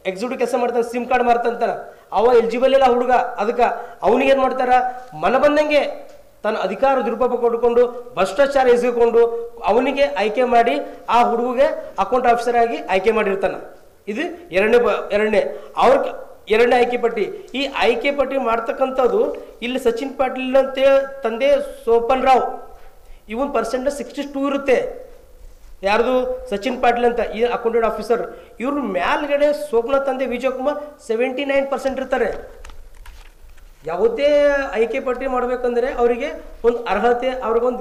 ಎಕ್ಸಿಕ್ಯೂಟಿವ್ ಕೆಲಸ ಮಾಡ್ತಾನೆ, ಸಿಮ್ ಕಾರ್ಡ್ ಮಾರ್ತಂತಾನೆ, ಅವ ಎಲಿಜಿಬಲ್ ಇಲ್ಲ ಹುಡುಗ. ಅದಕ್ಕೆ ಅವನಿಗೇನು ಮಾಡ್ತಾರೆ, ಮನ ಬಂದಂಗೆ ತನ್ನ ಅಧಿಕಾರ ದುರುಪಯೋಗ ಕೊಡ್ಕೊಂಡು ಭ್ರಷ್ಟಾಚಾರ ಎಸಗಿಕೊಂಡು ಅವನಿಗೆ ಆಯ್ಕೆ ಮಾಡಿ ಆ ಹುಡುಗಿಗೆ ಅಕೌಂಟ್ ಆಫೀಸರ್ ಆಗಿ ಆಯ್ಕೆ ಮಾಡಿರ್ತಾನೆ. ಇದು ಎರಡನೇ ಆಯ್ಕೆ ಪಟ್ಟಿ. ಈ ಆಯ್ಕೆ ಪಟ್ಟಿ ಮಾಡ್ತಕ್ಕಂಥದ್ದು ಇಲ್ಲಿ ಸಚಿನ್ ಪಾಟೀಲ್ ಅಂತ ತಂದೆ ಸೋಪನ್ ರಾವ್, ಇವನ್ ಪರ್ಸೆಂಟೇಜ್ 62 ಇರುತ್ತೆ. ಯಾರ್ದು? ಸಚಿನ್ ಪಾಟೀಲ್ ಅಂತ ಈ ಅಕೌಂಟೆಂಟ್ ಆಫೀಸರ್. ಇವ್ರ ಮ್ಯಾಲ್ಗಡೆ ಸೋಪ್ನ ತಂದೆ ವಿಜಯ್ ಕುಮಾರ್ 79% ಇರ್ತಾರೆ. ಯಾವುದೇ ಆಯ್ಕೆ ಪಟ್ಟಿ ಮಾಡಬೇಕಂದ್ರೆ ಅವರಿಗೆ ಒಂದು ಅರ್ಹತೆ, ಅವ್ರಿಗೊಂದು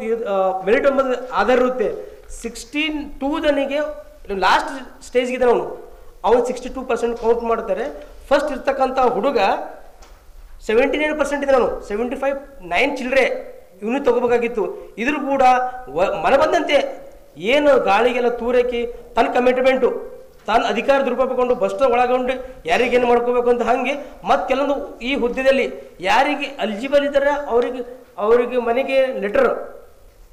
ಮೆರಿಟ್ ಎಂಬುದು ಆಧಾರ ಇರುತ್ತೆ. 62 ಲಾಸ್ಟ್ ಸ್ಟೇಜ್ಗಿದೆ ಅವನು 62% ಕೌಂಟ್ ಮಾಡ್ತಾರೆ. ಫಸ್ಟ್ ಇರ್ತಕ್ಕಂಥ ಹುಡುಗ 79% ಇದೆ. 75 ಚಿಲ್ಲರೆ ಇವನು ತಗೋಬೇಕಾಗಿತ್ತು. ಇದ್ರ ಕೂಡ ಮನ ಬಂದಂತೆ ಏನು ಗಾಳಿಗೆಲ್ಲ ತೂರಕಿ ತನ್ನ ಕಮಿಟ್ಮೆಂಟು, ತಾನು ಅಧಿಕಾರ ದುರುಪಯೋಗಕೊಂಡು ಭ್ರಷ್ಟ ಒಳಗೊಂಡು ಯಾರಿಗೇನು ಮಾಡ್ಕೋಬೇಕು ಅಂತ ಹಾಗೆ ಮತ್ತು ಕೆಲವೊಂದು ಈ ಹುದ್ದೆಯಲ್ಲಿ ಯಾರಿಗೆ ಎಲಿಜಿಬಲ್ ಇದ್ದಾರೆ ಅವರಿಗೆ ಮನೆಗೆ ಲೆಟರ್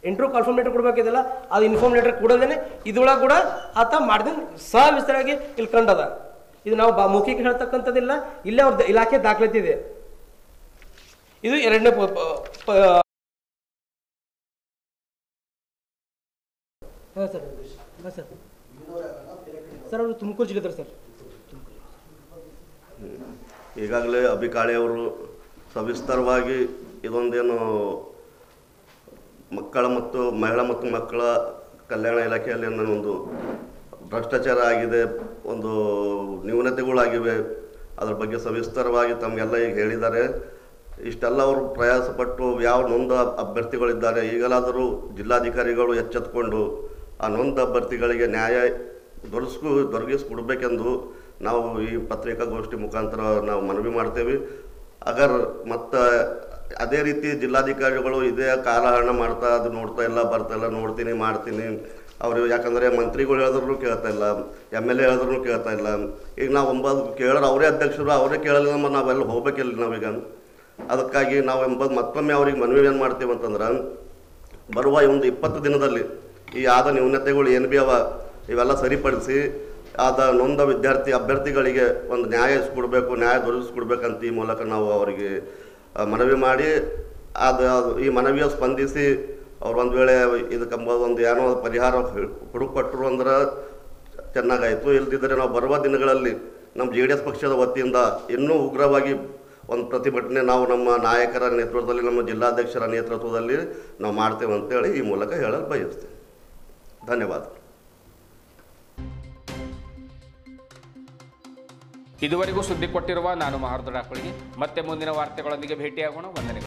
ಇಂಟ್ರ್ಯೂ ಕನ್ಫರ್ಮ್ ಲೆಟರ್ ಕೊಡಬೇಕಿದೆಲ್ಲ, ಅದು ಇನ್ಫಾರ್ಮ್ ಲೆಟರ್ ಕೊಡೋದೇನೆ ಇದ್ರೊಳಗೆ ಕೂಡ ಆತ ಮಾಡಿದ ಸವಿಸ್ತರಾಗಿ ಇಲ್ಲಿ ಕಂಡದ. ಇದು ನಾವು ಮೌಖಿಕ ಹೇಳ್ತಕ್ಕಂಥದ್ದಿಲ್ಲ, ಇಲ್ಲೇ ಅವ್ರ ಇಲಾಖೆ ದಾಖಲಾತಿ ಇದೆ. ಇದು ಎರಡನೇ ಸರ್ ಅವರು ತುಮಕೂರು ಜಿಲ್ಲೆ ಸರ್. ಈಗಾಗಲೇ ಅಭಿ ಕಾಳೆಯವರು ಸವಿಸ್ತರವಾಗಿ ಇದೊಂದೇನು ಮಹಿಳಾ ಮತ್ತು ಮಕ್ಕಳ ಕಲ್ಯಾಣ ಇಲಾಖೆಯಲ್ಲಿ ಒಂದು ಭ್ರಷ್ಟಾಚಾರ ಆಗಿದೆ, ಒಂದು ನ್ಯೂನತೆಗಳಾಗಿವೆ, ಅದ್ರ ಬಗ್ಗೆ ಸವಿಸ್ತರವಾಗಿ ತಮಗೆಲ್ಲ ಈಗ ಹೇಳಿದ್ದಾರೆ. ಇಷ್ಟೆಲ್ಲ ಅವರು ಪ್ರಯಾಸಪಟ್ಟು ಯಾವ ನೊಂದ ಅಭ್ಯರ್ಥಿಗಳಿದ್ದಾರೆ, ಈಗಲಾದರೂ ಜಿಲ್ಲಾಧಿಕಾರಿಗಳು ಎಚ್ಚೆತ್ತುಕೊಂಡು ಆ ನೊಂದ ಅಭ್ಯರ್ಥಿಗಳಿಗೆ ನ್ಯಾಯ ದೊರಕಿಸ್ಕೊಡ್ಬೇಕೆಂದು ನಾವು ಈ ಪತ್ರಿಕಾಗೋಷ್ಠಿ ಮುಖಾಂತರ ನಾವು ಮನವಿ ಮಾಡ್ತೇವೆ. ಮತ್ತು ಅದೇ ರೀತಿ ಜಿಲ್ಲಾಧಿಕಾರಿಗಳು ಇದೇ ಕಾಲಹರಣ ಮಾಡ್ತಾ ಅದು ನೋಡ್ತಾ ಇಲ್ಲ, ಬರ್ತಾ ಇಲ್ಲ, ನೋಡ್ತೀನಿ ಮಾಡ್ತೀನಿ ಅವರು. ಯಾಕಂದರೆ ಮಂತ್ರಿಗಳು ಹೇಳಿದ್ರು ಕೇಳ್ತಾ ಇಲ್ಲ, MLA ಹೇಳಿದ್ರು ಕೇಳ್ತಾ ಇಲ್ಲ. ಈಗ ನಾವು 9 ಕೇಳೋರು ಅವರೇ ಅಧ್ಯಕ್ಷರು, ಅವರೇ ಕೇಳಲಿಲ್ಲ ನಮ್ಮ ನಾವೆಲ್ಲ ಹೋಗ್ಬೇಕಿಲ್ಲ ನಾವೀಗ. ಅದಕ್ಕಾಗಿ ನಾವು ಮತ್ತೊಮ್ಮೆ ಅವ್ರಿಗೆ ಮನವಿ ಏನು ಮಾಡ್ತೀವಿ ಅಂತಂದ್ರೆ, ಬರುವ ಒಂದು 20 ದಿನದಲ್ಲಿ ಈ ಆದ ನ್ಯೂನತೆಗಳು ಏನು ಭೀ ಅವ ಇವೆಲ್ಲ ಸರಿಪಡಿಸಿ ಆದ ನೊಂದ ಅಭ್ಯರ್ಥಿಗಳಿಗೆ ಒಂದು ನ್ಯಾಯ ದೊರಕಿಸ್ಕೊಡ್ಬೇಕಂತ ಈ ಮೂಲಕ ನಾವು ಅವರಿಗೆ ಮನವಿ ಮಾಡಿ ಈ ಮನವಿಯ ಸ್ಪಂದಿಸಿ ಅವ್ರು ಒಂದು ವೇಳೆ ಇದಕ್ಕೆಂಬ ಒಂದು ಏನೋ ಪರಿಹಾರ ಹುಡುಕೊಟ್ಟರು ಅಂದ್ರೆ ಚೆನ್ನಾಗಾಯಿತು. ಇಲ್ದಿದ್ದರೆ ನಾವು ಬರುವ ದಿನಗಳಲ್ಲಿ ನಮ್ಮ JDS ಪಕ್ಷದ ವತಿಯಿಂದ ಇನ್ನೂ ಉಗ್ರವಾಗಿ ಒಂದು ಪ್ರತಿಭಟನೆ ನಾವು ನಮ್ಮ ನಾಯಕರ ನೇತೃತ್ವದಲ್ಲಿ, ನಮ್ಮ ಜಿಲ್ಲಾಧ್ಯಕ್ಷರ ನೇತೃತ್ವದಲ್ಲಿ ನಾವು ಮಾಡ್ತೇವೆ ಅಂತೇಳಿ ಈ ಮೂಲಕ ಹೇಳಲು ಬಯಸ್ತೇನೆ. ಧನ್ಯವಾದ. ಇದುವರೆಗೂ ಸುದ್ದಿ ಕೊಟ್ಟಿರುವ ನಾನು ಮಹಾರ್ದೊಡಾಕಳಿಗೆ ಮತ್ತೆ ಮುಂದಿನ ವಾರ್ತೆಗಳೊಂದಿಗೆ ಭೇಟಿಯಾಗೋಣ. ವಂದನೆಗಳು.